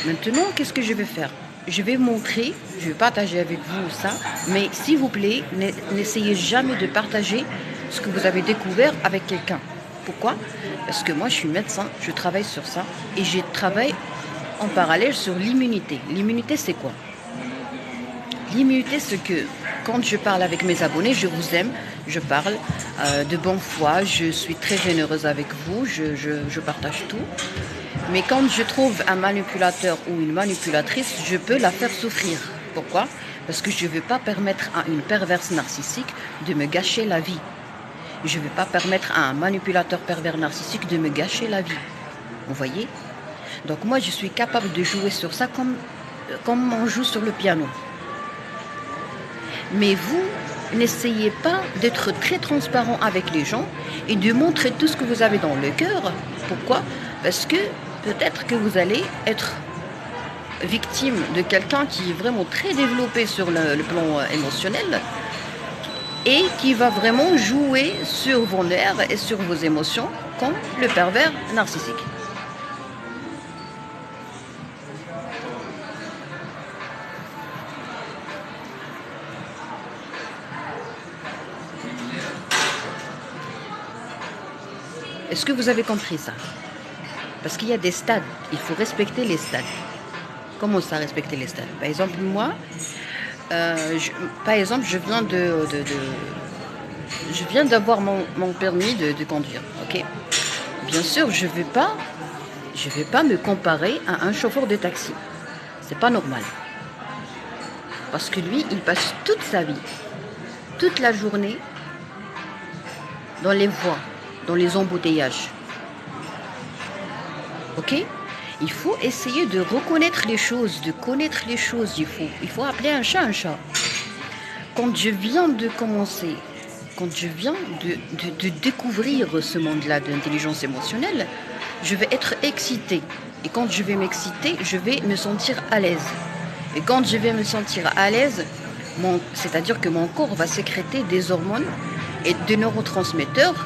Maintenant, qu'est-ce que je vais faire? Je vais montrer, je vais partager avec vous ça, mais s'il vous plaît, n'essayez jamais de partager ce que vous avez découvert avec quelqu'un. Pourquoi? Parce que moi, je suis médecin, je travaille sur ça, et je travaille en parallèle sur l'immunité. L'immunité, c'est quoi? L'immunité, c'est que quand je parle avec mes abonnés, je vous aime, je parle de bonne foi, je suis très généreuse avec vous, je partage tout. Mais quand je trouve un manipulateur ou une manipulatrice, je peux la faire souffrir. Pourquoi? Parce que je ne veux pas permettre à une perverse narcissique de me gâcher la vie. Je ne veux pas permettre à un manipulateur pervers narcissique de me gâcher la vie. Vous voyez? Donc moi, je suis capable de jouer sur ça comme on joue sur le piano. Mais vous, n'essayez pas d'être très transparent avec les gens et de montrer tout ce que vous avez dans le cœur. Pourquoi? Parce que peut-être que vous allez être victime de quelqu'un qui est vraiment très développé sur le plan émotionnel et qui va vraiment jouer sur vos nerfs et sur vos émotions comme le pervers narcissique. Est-ce que vous avez compris ça? Parce qu'il y a des stades, il faut respecter les stades. Comment ça, respecter les stades? Par exemple, moi, je viens d'avoir mon permis de conduire, ok? Bien sûr, je vais pas me comparer à un chauffeur de taxi. C'est pas normal. Parce que lui, il passe toute sa vie, toute la journée, dans les voies, dans les embouteillages. Ok? Il faut essayer de reconnaître les choses, de connaître les choses. Il faut appeler un chat un chat. Quand je viens de commencer, quand je viens de découvrir ce monde-là de l'intelligence émotionnelle, je vais être excitée. Et quand je vais m'exciter, je vais me sentir à l'aise. Et quand je vais me sentir à l'aise, c'est-à-dire que mon corps va sécréter des hormones et des neurotransmetteurs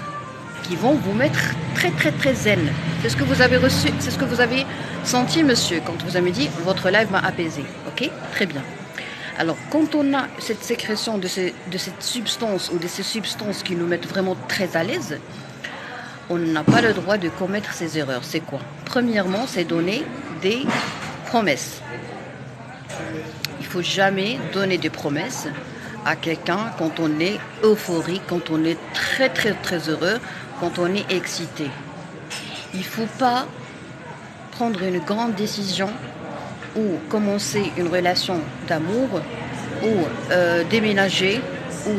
qui vont vous mettre très très très zen. C'est ce que vous avez reçu, c'est ce que vous avez senti, monsieur, quand vous avez dit votre live m'a apaisé. Ok, très bien. Alors, quand on a cette sécrétion de cette substance ou de ces substances qui nous mettent vraiment très à l'aise, on n'a pas le droit de commettre ces erreurs. C'est quoi? Premièrement, c'est donner des promesses. Il ne faut jamais donner des promesses à quelqu'un quand on est euphorique, quand on est très très très heureux, quand on est excité. Il ne faut pas prendre une grande décision ou commencer une relation d'amour ou déménager ou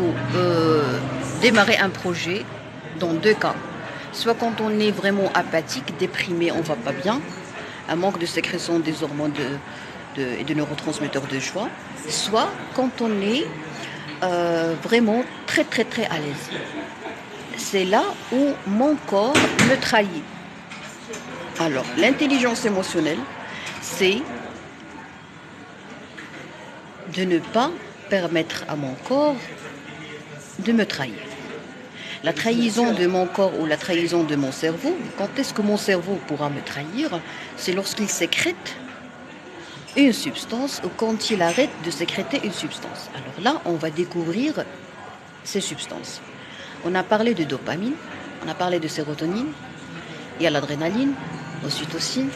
démarrer un projet dans deux cas. Soit quand on est vraiment apathique, déprimé, on ne va pas bien, un manque de sécrétion des hormones et de neurotransmetteurs de joie, soit quand on est vraiment très très très à l'aise. C'est là où mon corps me trahit. Alors, l'intelligence émotionnelle, c'est de ne pas permettre à mon corps de me trahir. La trahison de mon corps ou la trahison de mon cerveau, quand est-ce que mon cerveau pourra me trahir? C'est lorsqu'il sécrète une substance ou quand il arrête de sécréter une substance. Alors là, on va découvrir ces substances. On a parlé de dopamine, on a parlé de sérotonine, il y a l'adrénaline, ocytocine.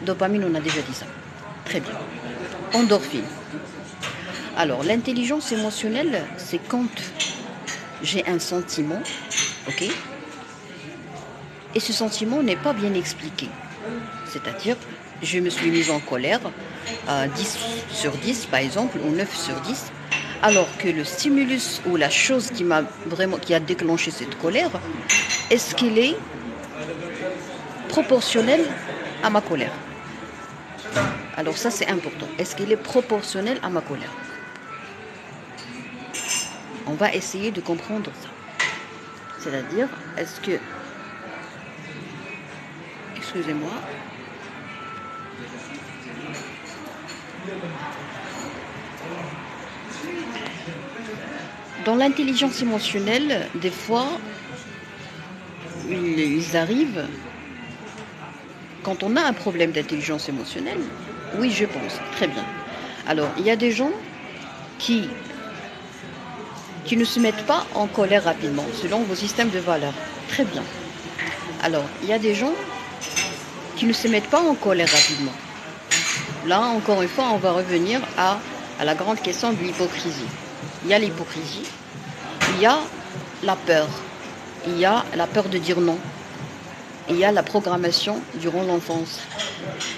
Dopamine, on a déjà dit ça. Très bien. Endorphine. Alors, l'intelligence émotionnelle, c'est quand j'ai un sentiment, ok? Et ce sentiment n'est pas bien expliqué. C'est-à-dire, je me suis mise en colère à 10 sur 10, par exemple, ou 9 sur 10, alors que le stimulus ou la chose qui a déclenché cette colère, est-ce qu'il est proportionnel à ma colère? Alors ça, c'est important. Est-ce qu'il est proportionnel à ma colère? On va essayer de comprendre ça. C'est-à-dire, est-ce que... Excusez-moi. Dans l'intelligence émotionnelle, des fois, ils arrivent, quand on a un problème d'intelligence émotionnelle, oui, je pense, très bien. Alors, il y a des gens qui ne se mettent pas en colère rapidement, selon vos systèmes de valeurs. Très bien. Alors, il y a des gens qui ne se mettent pas en colère rapidement. Là, encore une fois, on va revenir à la grande question de l'hypocrisie. Il y a l'hypocrisie, il y a la peur, il y a la peur de dire non, il y a la programmation durant l'enfance.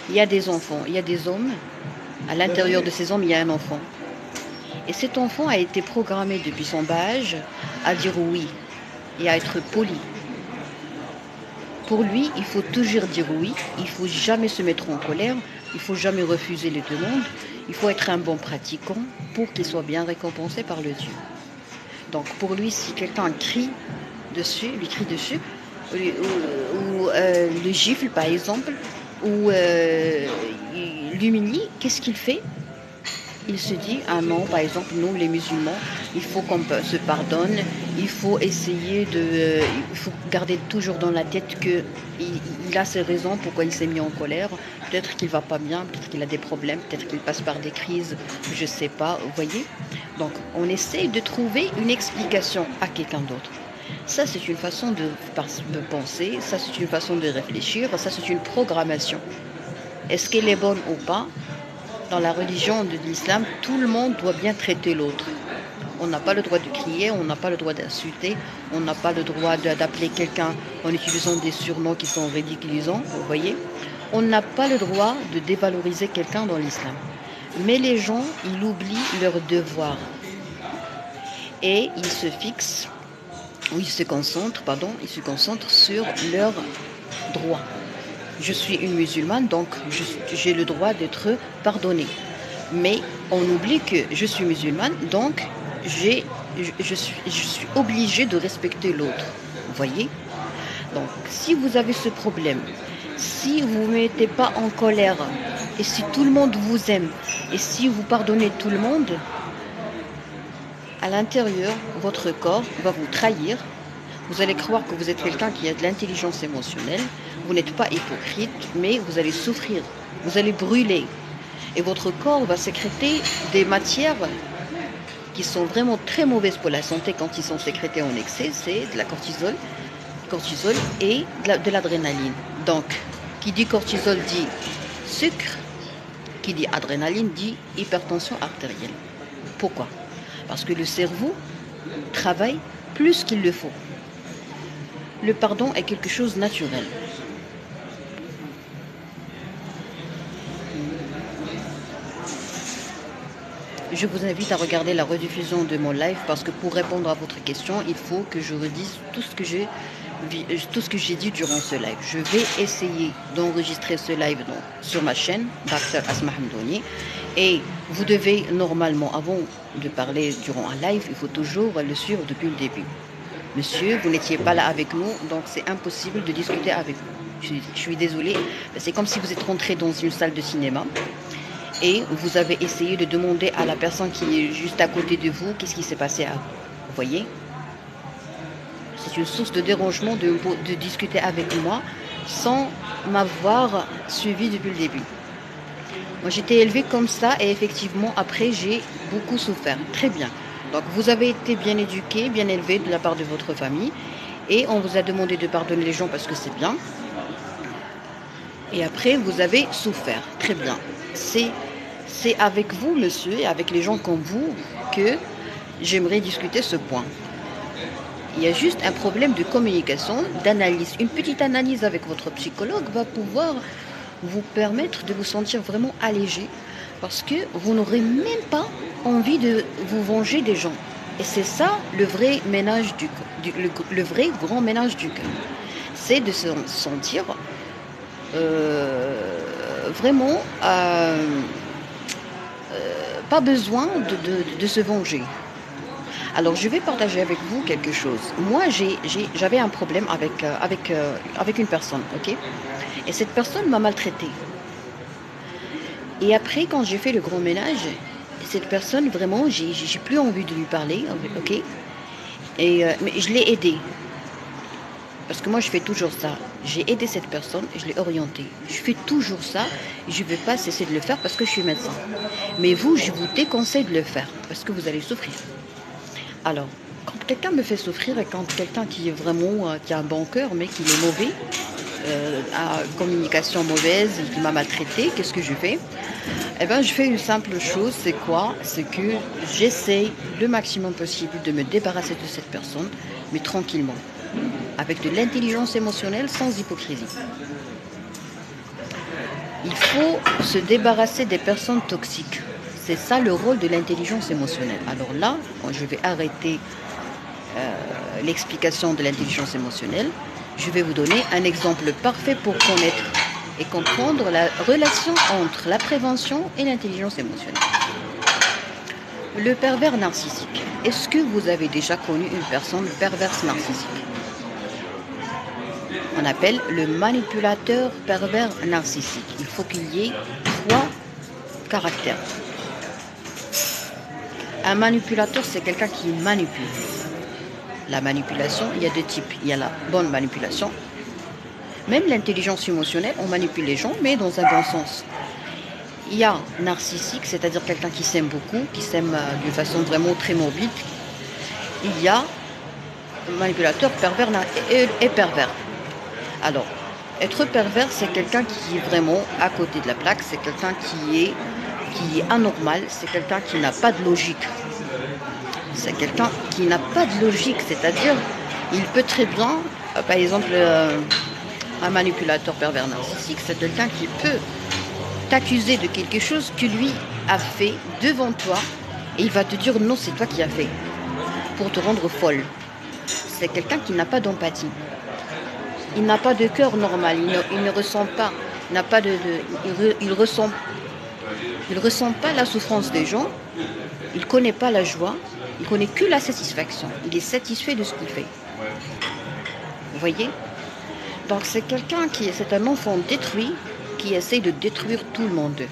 Il y a des enfants, il y a des hommes, à l'intérieur de ces hommes, il y a un enfant. Et cet enfant a été programmé depuis son bas âge à dire oui et à être poli. Pour lui, il faut toujours dire oui, il ne faut jamais se mettre en colère, il ne faut jamais refuser les demandes, il faut être un bon pratiquant pour qu'il soit bien récompensé par le Dieu. Donc pour lui, si quelqu'un lui crie dessus, ou le gifle par exemple, ou il l'humilie, qu'est-ce qu'il fait? Il se dit, ah non, par exemple, nous les musulmans, il faut qu'on se pardonne, il faut essayer il faut garder toujours dans la tête que il a ses raisons pourquoi il s'est mis en colère. Peut-être qu'il va pas bien, peut-être qu'il a des problèmes, peut-être qu'il passe par des crises, je sais pas, vous voyez. Donc, on essaye de trouver une explication à quelqu'un d'autre. Ça, c'est une façon de penser, ça, c'est une façon de réfléchir, ça, c'est une programmation. Est-ce qu'elle est bonne ou pas? Dans la religion de l'islam, tout le monde doit bien traiter l'autre. On n'a pas le droit de crier, on n'a pas le droit d'insulter, on n'a pas le droit d'appeler quelqu'un en utilisant des surnoms qui sont ridiculisants, vous voyez. On n'a pas le droit de dévaloriser quelqu'un dans l'islam. Mais les gens, ils oublient leurs devoirs. Et ils se fixent, ou ils se concentrent sur leurs droits. Je suis une musulmane, donc j'ai le droit d'être pardonnée. Mais on oublie que je suis musulmane, donc je suis obligée de respecter l'autre. Vous voyez? Donc, si vous avez ce problème, si vous ne vous mettez pas en colère, et si tout le monde vous aime, et si vous pardonnez tout le monde, à l'intérieur, votre corps va vous trahir. Vous allez croire que vous êtes quelqu'un qui a de l'intelligence émotionnelle. Vous n'êtes pas hypocrite, mais vous allez souffrir. Vous allez brûler. Et votre corps va sécréter des matières qui sont vraiment très mauvaises pour la santé quand ils sont sécrétés en excès. C'est de la cortisol et de l'adrénaline. Donc, qui dit cortisol dit sucre. Qui dit adrénaline dit hypertension artérielle. Pourquoi? Parce que le cerveau travaille plus qu'il le faut. Le pardon est quelque chose de naturel. Je vous invite à regarder la rediffusion de mon live parce que pour répondre à votre question, il faut que je redise tout ce que j'ai dit durant ce live. Je vais essayer d'enregistrer ce live sur ma chaîne, Dr Asma Hamdouni. Et vous devez normalement, avant de parler durant un live, il faut toujours le suivre depuis le début. Monsieur, vous n'étiez pas là avec nous, donc c'est impossible de discuter avec vous. Je suis désolée, c'est comme si vous êtes rentré dans une salle de cinéma et vous avez essayé de demander à la personne qui est juste à côté de vous qu'est-ce qui s'est passé à vous. Vous voyez? C'est une source de dérangement de discuter avec moi sans m'avoir suivi depuis le début. Moi, j'étais élevée comme ça et effectivement, après, j'ai beaucoup souffert. Très bien. Donc, vous avez été bien éduqué, bien élevé de la part de votre famille et on vous a demandé de pardonner les gens parce que c'est bien. Et après, vous avez souffert. Très bien. C'est avec vous, monsieur, et avec les gens comme vous que j'aimerais discuter ce point. Il y a juste un problème de communication, d'analyse. Une petite analyse avec votre psychologue va pouvoir vous permettre de vous sentir vraiment allégé parce que vous n'aurez même pas envie de vous venger des gens. Et c'est ça le vrai ménage le vrai grand ménage du cœur. C'est de se sentir vraiment pas besoin de se venger. Alors, je vais partager avec vous quelque chose. Moi, j'avais un problème avec une personne, ok? Et cette personne m'a maltraitée. Et après, quand j'ai fait le grand ménage, cette personne, vraiment, j'ai plus envie de lui parler, ok? Mais je l'ai aidée. Parce que moi, je fais toujours ça. J'ai aidé cette personne, je l'ai orientée. Je fais toujours ça, je ne vais pas cesser de le faire parce que je suis médecin. Mais vous, je vous déconseille de le faire parce que vous allez souffrir. Alors, quand quelqu'un me fait souffrir et quand quelqu'un qui est vraiment, qui a un bon cœur, mais qui est mauvais, a une communication mauvaise, et qui m'a maltraité, qu'est-ce que je fais? Eh bien, je fais une simple chose, c'est quoi? C'est que j'essaye le maximum possible de me débarrasser de cette personne, mais tranquillement, avec de l'intelligence émotionnelle, sans hypocrisie. Il faut se débarrasser des personnes toxiques. C'est ça le rôle de l'intelligence émotionnelle. Alors là, je vais arrêter l'explication de l'intelligence émotionnelle. Je vais vous donner un exemple parfait pour connaître et comprendre la relation entre la prévention et l'intelligence émotionnelle. Le pervers narcissique. Est-ce que vous avez déjà connu une personne perverse narcissique? On appelle le manipulateur pervers narcissique. Il faut qu'il y ait 3 caractères. Un manipulateur, c'est quelqu'un qui manipule. La manipulation, il y a 2 types. Il y a la bonne manipulation. Même l'intelligence émotionnelle, on manipule les gens, mais dans un bon sens. Il y a narcissique, c'est-à-dire quelqu'un qui s'aime beaucoup, qui s'aime d'une façon vraiment très morbide. Il y a manipulateur pervers et pervers. Alors, être pervers, c'est quelqu'un qui est vraiment à côté de la plaque, c'est quelqu'un qui est anormal, c'est quelqu'un qui n'a pas de logique. C'est quelqu'un qui n'a pas de logique, c'est-à-dire, il peut très bien, par exemple, un manipulateur pervers narcissique, c'est quelqu'un qui peut t'accuser de quelque chose que lui a fait devant toi, et il va te dire non, c'est toi qui as fait, pour te rendre folle. C'est quelqu'un qui n'a pas d'empathie. Il n'a pas de cœur normal, il ne ressent pas, il ressent pas la souffrance des gens, il ne connaît pas la joie, il connaît que la satisfaction, il est satisfait de ce qu'il fait. Vous voyez? Donc c'est c'est un enfant détruit qui essaye de détruire tout le monde.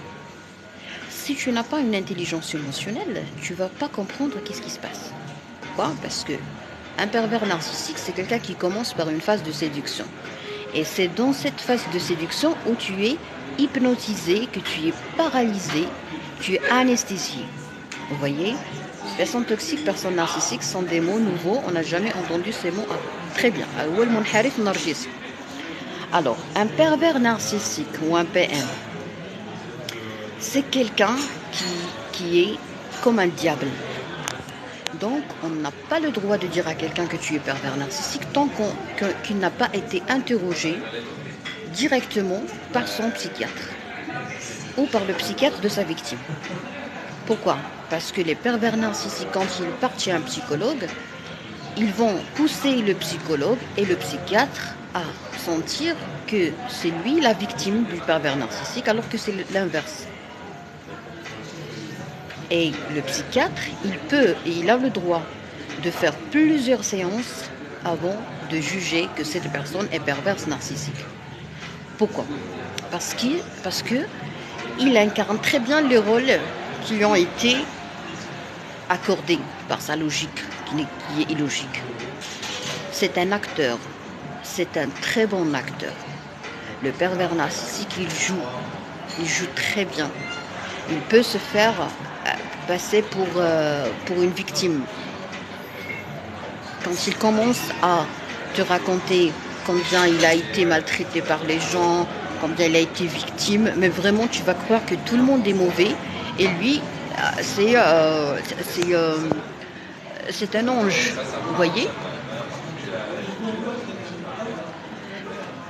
Si tu n'as pas une intelligence émotionnelle, tu ne vas pas comprendre qu'est-ce qui se passe. Pourquoi? Parce que un pervers narcissique, c'est quelqu'un qui commence par une phase de séduction. Et c'est dans cette phase de séduction où tu es hypnotisé, que tu es paralysé, tu es anesthésié. Vous voyez? Personne toxique, personne narcissique sont des mots nouveaux. On n'a jamais entendu ces mots avant. Très bien. Alors, un pervers narcissique ou un PM, c'est quelqu'un qui est comme un diable. Donc, on n'a pas le droit de dire à quelqu'un que tu es pervers narcissique tant qu'il n'a pas été interrogé directement par son psychiatre ou par le psychiatre de sa victime. Pourquoi? Parce que les pervers narcissiques, quand ils partent chez un psychologue, ils vont pousser le psychologue et le psychiatre à sentir que c'est lui la victime du pervers narcissique, alors que c'est l'inverse. Et le psychiatre, il a le droit de faire plusieurs séances avant de juger que cette personne est perverse narcissique. Pourquoi? Parce que il incarne très bien les rôles qui lui ont été accordés par sa logique, qui est illogique. C'est un acteur, c'est un très bon acteur. Le pervers narcissique, il joue très bien. Il peut se faire passer pour une victime. Quand il commence à te raconter combien il a été maltraité par les gens, combien il a été victime, mais vraiment tu vas croire que tout le monde est mauvais et lui, c'est un ange, vous voyez?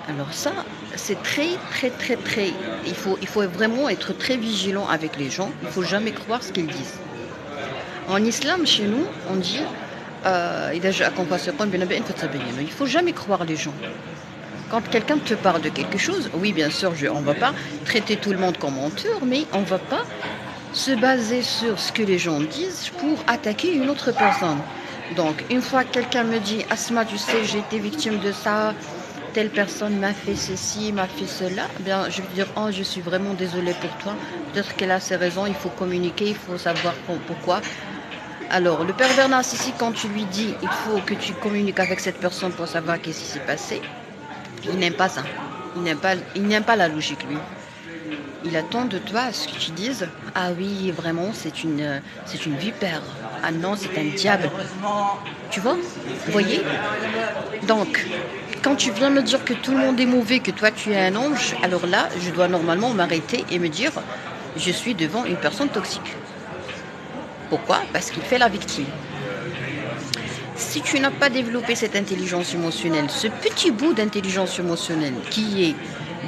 Alors ça, c'est très. Il faut vraiment être très vigilant avec les gens. Il ne faut jamais croire ce qu'ils disent. En islam, chez nous, on dit il ne faut jamais croire les gens. Quand quelqu'un te parle de quelque chose, oui, bien sûr, on ne va pas traiter tout le monde comme menteur, mais on ne va pas se baser sur ce que les gens disent pour attaquer une autre personne. Donc, une fois que quelqu'un me dit « Asma, tu sais, j'ai été victime de ça, telle personne m'a fait ceci, m'a fait cela », bien, je vais dire « Oh, je suis vraiment désolée pour toi. Peut-être qu'elle a ses raisons, il faut communiquer, il faut savoir pourquoi. » Alors, le pervers narcissique, quand tu lui dis « Il faut que tu communiques avec cette personne pour savoir qu'est-ce qui s'est passé », il n'aime pas ça. Il n'aime pas la logique, lui. Il attend de toi à ce que tu dises « Ah oui, vraiment, c'est une vipère. Ah non, c'est un diable. » Tu vois? Vous voyez? Donc, quand tu viens me dire que tout le monde est mauvais, que toi tu es un ange, alors là, je dois normalement m'arrêter et me dire « Je suis devant une personne toxique. » Pourquoi? Parce qu'il fait la victime. Si tu n'as pas développé cette intelligence émotionnelle, ce petit bout d'intelligence émotionnelle qui est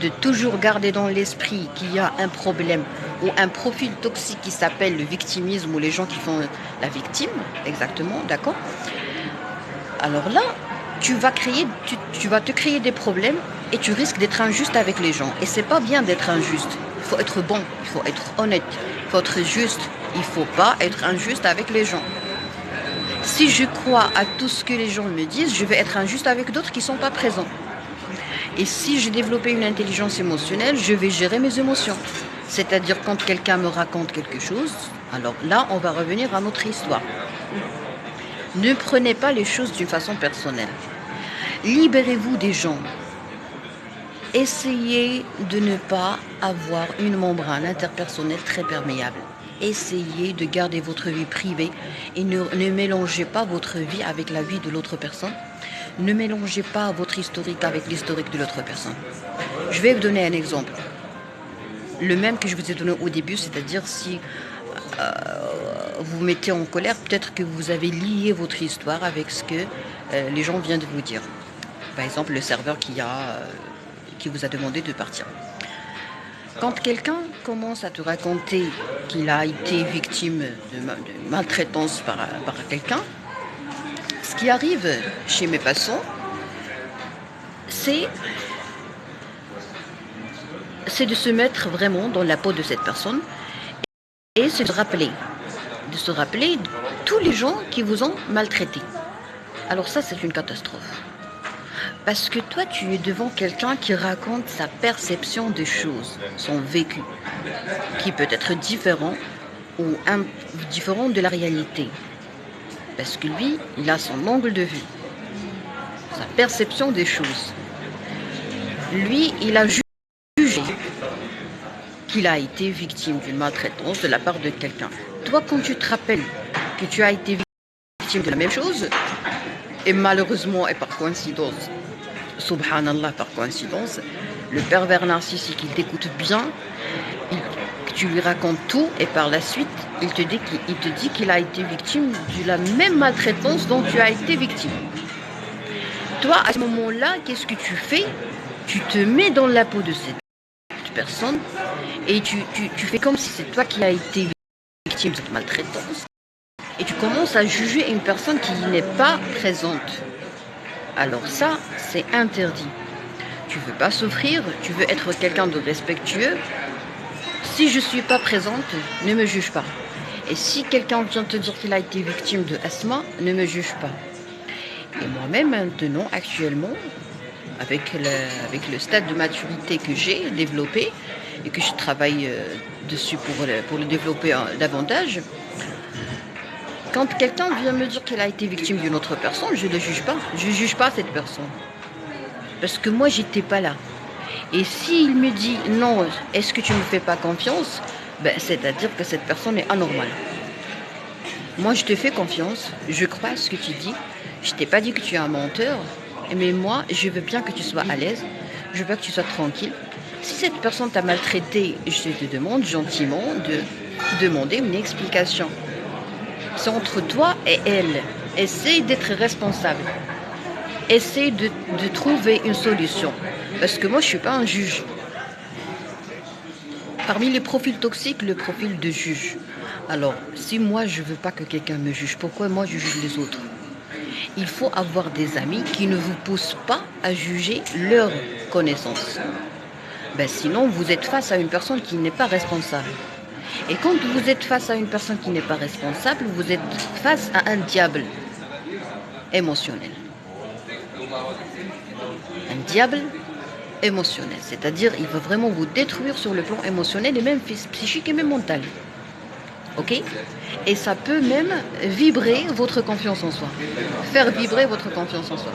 de toujours garder dans l'esprit qu'il y a un problème ou un profil toxique qui s'appelle le victimisme ou les gens qui font la victime, exactement, d'accord? Alors là, tu vas te créer des problèmes et tu risques d'être injuste avec les gens. Et c'est pas bien d'être injuste. Il faut être bon, il faut être honnête, il faut être juste. Il faut pas être injuste avec les gens. Si je crois à tout ce que les gens me disent, je vais être injuste avec d'autres qui ne sont pas présents. Et si j'ai développé une intelligence émotionnelle, je vais gérer mes émotions. C'est-à-dire quand quelqu'un me raconte quelque chose, alors là, on va revenir à notre histoire. Ne prenez pas les choses d'une façon personnelle. Libérez-vous des gens. Essayez de ne pas avoir une membrane interpersonnelle très perméable. Essayez de garder votre vie privée et ne mélangez pas votre vie avec la vie de l'autre personne. Ne mélangez pas votre historique avec l'historique de l'autre personne. Je vais vous donner un exemple. Le même que je vous ai donné au début, c'est-à-dire si vous mettez en colère, peut-être que vous avez lié votre histoire avec ce que les gens viennent de vous dire. Par exemple, le serveur qui vous a demandé de partir. Quand quelqu'un commence à te raconter qu'il a été victime de maltraitance par quelqu'un, ce qui arrive chez mes patients, c'est de se mettre vraiment dans la peau de cette personne et de se rappeler de tous les gens qui vous ont maltraité. Alors ça, c'est une catastrophe. Parce que toi, tu es devant quelqu'un qui raconte sa perception des choses, son vécu, qui peut être différent ou différent de la réalité. Parce que lui, il a son angle de vue, sa perception des choses. Lui, il a jugé qu'il a été victime d'une maltraitance de la part de quelqu'un. Toi, quand tu te rappelles que tu as été victime de la même chose, et malheureusement et par coïncidence, subhanallah, par coïncidence, le pervers narcissique, il t'écoute bien, tu lui racontes tout et par la suite, il te dit qu'il a été victime de la même maltraitance dont tu as été victime. Toi, à ce moment-là, qu'est-ce que tu fais? Tu te mets dans la peau de cette personne et tu fais comme si c'est toi qui as été victime de cette maltraitance et tu commences à juger une personne qui n'est pas présente. Alors ça, c'est interdit. Tu veux pas souffrir, tu veux être quelqu'un de respectueux. Si je ne suis pas présente, ne me juge pas. Et si quelqu'un vient te dire qu'il a été victime de asthme, ne me juge pas. Et moi-même, maintenant, actuellement, avec le stade de maturité que j'ai développé et que je travaille dessus pour le développer davantage, quand quelqu'un vient me dire qu'il a été victime d'une autre personne, je ne le juge pas. Je ne juge pas cette personne. Parce que moi, j'étais pas là. Et s'il me dit non, est-ce que tu ne me fais pas confiance? C'est-à-dire que cette personne est anormale. Moi, je te fais confiance. Je crois à ce que tu dis. Je t'ai pas dit que tu es un menteur. Mais moi, je veux bien que tu sois à l'aise. Je veux que tu sois tranquille. Si cette personne t'a maltraité, je te demande gentiment de demander une explication. C'est entre toi et elle. Essaye d'être responsable. Essaye de trouver une solution. Parce que moi, je ne suis pas un juge. Parmi les profils toxiques, le profil de juge. Alors, si moi, je ne veux pas que quelqu'un me juge, pourquoi moi, je juge les autres? Il faut avoir des amis qui ne vous poussent pas à juger leurs connaissances. Sinon, vous êtes face à une personne qui n'est pas responsable. Et quand vous êtes face à une personne qui n'est pas responsable, vous êtes face à un diable émotionnel. Un diable émotionnel, c'est-à-dire il va vraiment vous détruire sur le plan émotionnel et même psychique et même mental. Ok? Et ça peut même vibrer votre confiance en soi. Faire vibrer votre confiance en soi.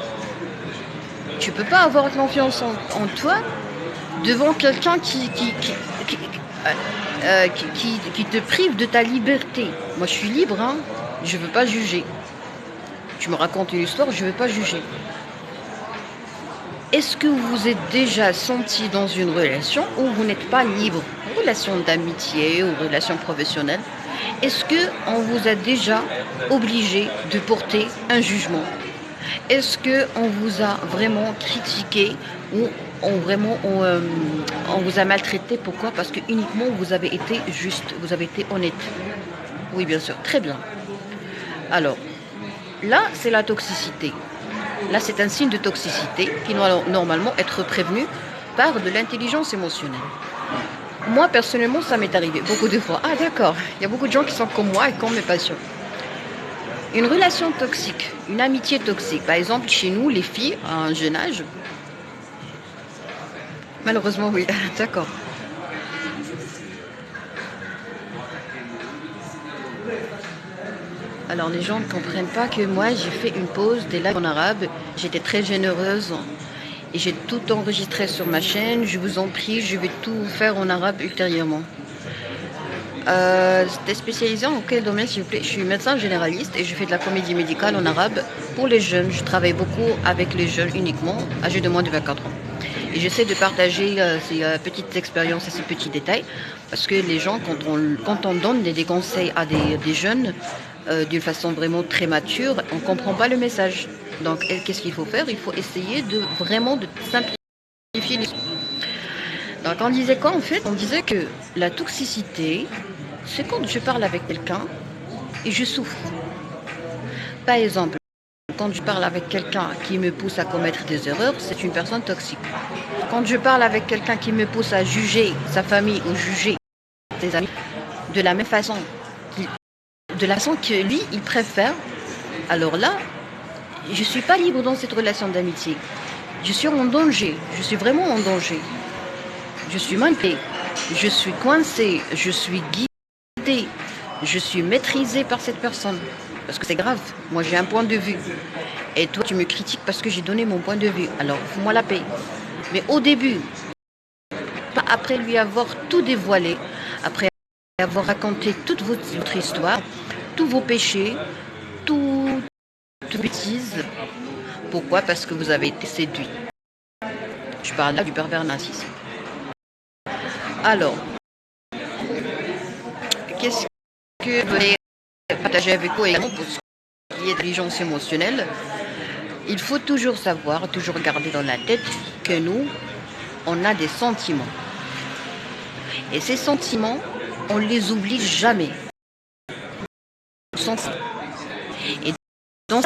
Tu peux pas avoir confiance en toi devant quelqu'un qui te prive de ta liberté. Moi, je suis libre, hein. Je veux pas juger. Tu me racontes une histoire, je veux pas juger. Est-ce que vous vous êtes déjà senti dans une relation où vous n'êtes pas libre? Relation d'amitié ou relation professionnelle. Est-ce qu'on vous a déjà obligé de porter un jugement? Est-ce qu'on vous a vraiment critiqué ou on vous a maltraité? Pourquoi? Parce que uniquement vous avez été juste, vous avez été honnête. Oui, bien sûr, très bien. Alors, là, c'est la toxicité. Là, c'est un signe de toxicité qui doit normalement être prévenu par de l'intelligence émotionnelle. Moi, personnellement, ça m'est arrivé beaucoup de fois. Ah, d'accord, il y a beaucoup de gens qui sont comme moi et qui ont mes passions. Une relation toxique, une amitié toxique. Par exemple, chez nous, les filles, à un jeune âge, malheureusement, oui, d'accord. Alors, les gens ne comprennent pas que moi, j'ai fait une pause des lives en arabe. J'étais très généreuse et j'ai tout enregistré sur ma chaîne. Je vous en prie, je vais tout faire en arabe ultérieurement. T'es spécialisé en quel domaine, s'il vous plaît? Je suis médecin généraliste et je fais de la comédie médicale en arabe pour les jeunes. Je travaille beaucoup avec les jeunes uniquement, âgés de moins de 24 ans. Et j'essaie de partager ces petites expériences et ces petits détails parce que les gens, quand on donne des conseils à des jeunes d'une façon vraiment très mature, on ne comprend pas le message. Donc, qu'est-ce qu'il faut faire? Il faut essayer de vraiment de simplifier les choses. Donc, on disait quoi en fait? On disait que la toxicité, c'est quand je parle avec quelqu'un et je souffre. Par exemple, quand je parle avec quelqu'un qui me pousse à commettre des erreurs, c'est une personne toxique. Quand je parle avec quelqu'un qui me pousse à juger sa famille ou juger ses amis de la même façon, de la façon que lui, il préfère, alors là, je ne suis pas libre dans cette relation d'amitié. Je suis en danger, je suis vraiment en danger. Je suis manquée, je suis coincée, je suis guidée, je suis maîtrisée par cette personne. Parce que c'est grave, moi j'ai un point de vue. Et toi tu me critiques parce que j'ai donné mon point de vue. Alors fous-moi la paix. Mais au début, après lui avoir tout dévoilé, après avoir raconté toute votre histoire, tous vos péchés, toutes vos bêtises. Pourquoi? Parce que vous avez été séduit. Je parle là du pervers narcissique. Alors, qu'est-ce que vous voulez partager avec vous également pour ce qui est d'intelligence émotionnelle? Il faut toujours savoir, toujours garder dans la tête que nous, on a des sentiments. Et ces sentiments, on ne les oublie jamais. Et dans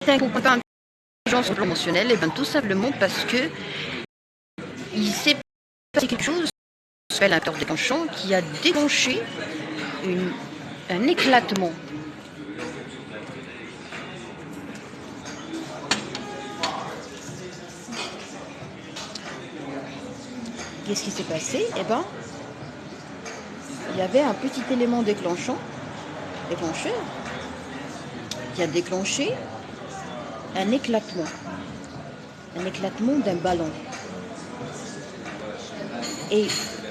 certains cas d'intelligence émotionnelle, et bien tout simplement parce que il s'est passé quelque chose à l'intérieur des penchants qui a déclenché un éclatement. Qu'est-ce qui s'est passé? Eh bien, il y avait un petit élément déclencheur qui a déclenché un éclatement d'un ballon. Et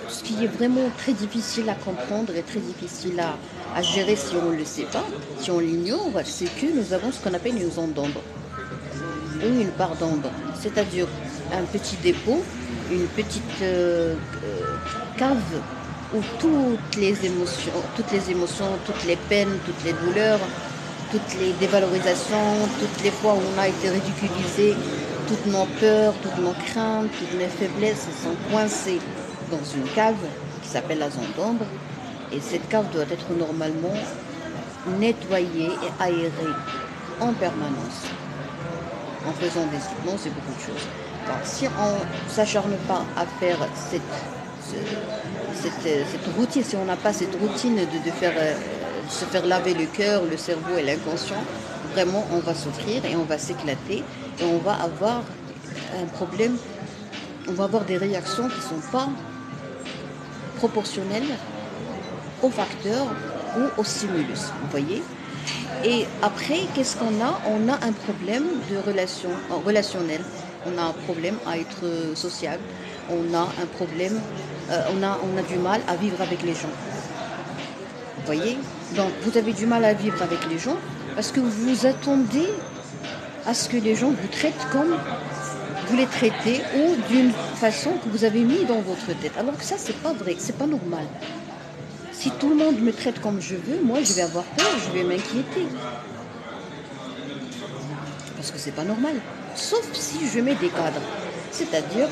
ce qui est vraiment très difficile à comprendre et très difficile à gérer si on ne le sait pas, si on l'ignore, c'est que nous avons ce qu'on appelle une zone d'ombre ou une part d'ombre, c'est-à-dire un petit dépôt, une petite cave où toutes les émotions, toutes les peines, toutes les douleurs, toutes les dévalorisations, toutes les fois où on a été ridiculisé, toutes nos peurs, toutes nos craintes, toutes nos faiblesses sont coincées dans une cave qui s'appelle la zone d'ombre. Et cette cave doit être normalement nettoyée et aérée en permanence, en faisant des hypnoses et beaucoup de choses. Alors, si on ne s'acharne pas à faire cette routine, si on n'a pas cette routine de se faire laver le cœur, le cerveau et l'inconscient, vraiment on va souffrir et on va s'éclater et on va avoir un problème, on va avoir des réactions qui ne sont pas proportionnelles au facteur ou au stimulus, vous voyez. Et après, qu'est-ce qu'on a? On a un problème de relationnel, on a un problème à être sociable, on a un problème, on a du mal à vivre avec les gens. Vous voyez? Donc vous avez du mal à vivre avec les gens parce que vous attendez à ce que les gens vous traitent comme vous les traitez ou d'une façon que vous avez mis dans votre tête. Alors que ça, c'est pas vrai, c'est pas normal. Si tout le monde me traite comme je veux, moi je vais avoir peur, je vais m'inquiéter. Parce que c'est pas normal. Sauf si je mets des cadres. C'est-à-dire,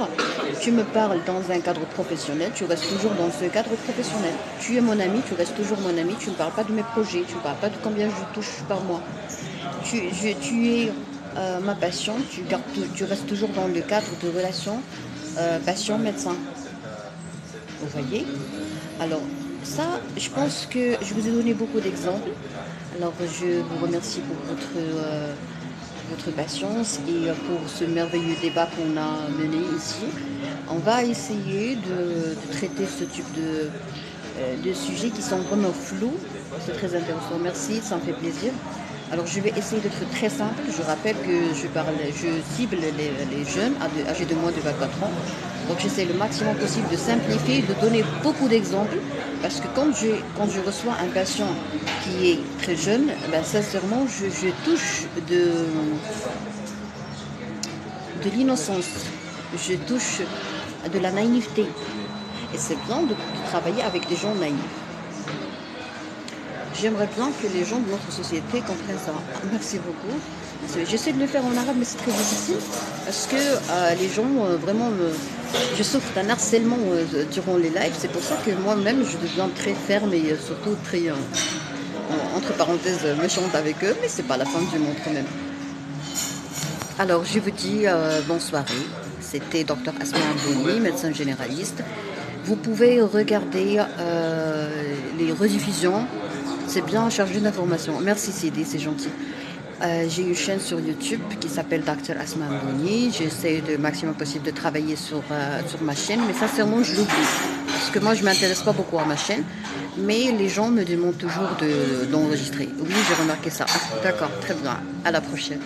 tu me parles dans un cadre professionnel, tu restes toujours dans ce cadre professionnel. Tu es mon ami, tu restes toujours mon ami, tu ne parles pas de mes projets, tu ne parles pas de combien je touche par mois. Tu es ma passion, tu restes toujours dans le cadre de relations patient-médecin. Vous voyez? Alors, ça, je pense que je vous ai donné beaucoup d'exemples. Alors, je vous remercie pour votre patience et pour ce merveilleux débat qu'on a mené ici. On va essayer de traiter ce type de sujets qui sont vraiment flous. C'est très intéressant. Merci, ça me fait plaisir. Alors, je vais essayer d'être très simple. Je rappelle que je cible les jeunes âgés de moins de 24 ans. Donc, j'essaie le maximum possible de simplifier, de donner beaucoup d'exemples. Parce que quand je reçois un patient qui est très jeune, ben, sincèrement, je touche de l'innocence. Je touche de la naïveté. Et c'est bien de travailler avec des gens naïfs. J'aimerais bien que les gens de notre société comprennent ça. Merci beaucoup. J'essaie de le faire en arabe, mais c'est très difficile parce que les gens vraiment, je souffre d'un harcèlement durant les lives. C'est pour ça que moi-même, je deviens très ferme et surtout très, entre parenthèses, méchante avec eux. Mais c'est pas la fin du monde quand même. Alors, je vous dis bonne soirée. C'était Dr Asma Abdouni, médecin généraliste. Vous pouvez regarder les rediffusions. C'est bien chargé d'informations. Merci Sidi, c'est gentil. J'ai une chaîne sur YouTube qui s'appelle Dr Asma Abdouni. J'essaie le maximum possible de travailler sur ma chaîne, mais sincèrement, je l'oublie. Parce que moi, je ne m'intéresse pas beaucoup à ma chaîne. Mais les gens me demandent toujours d'enregistrer. Oui, j'ai remarqué ça. Ah, d'accord, très bien. À la prochaine.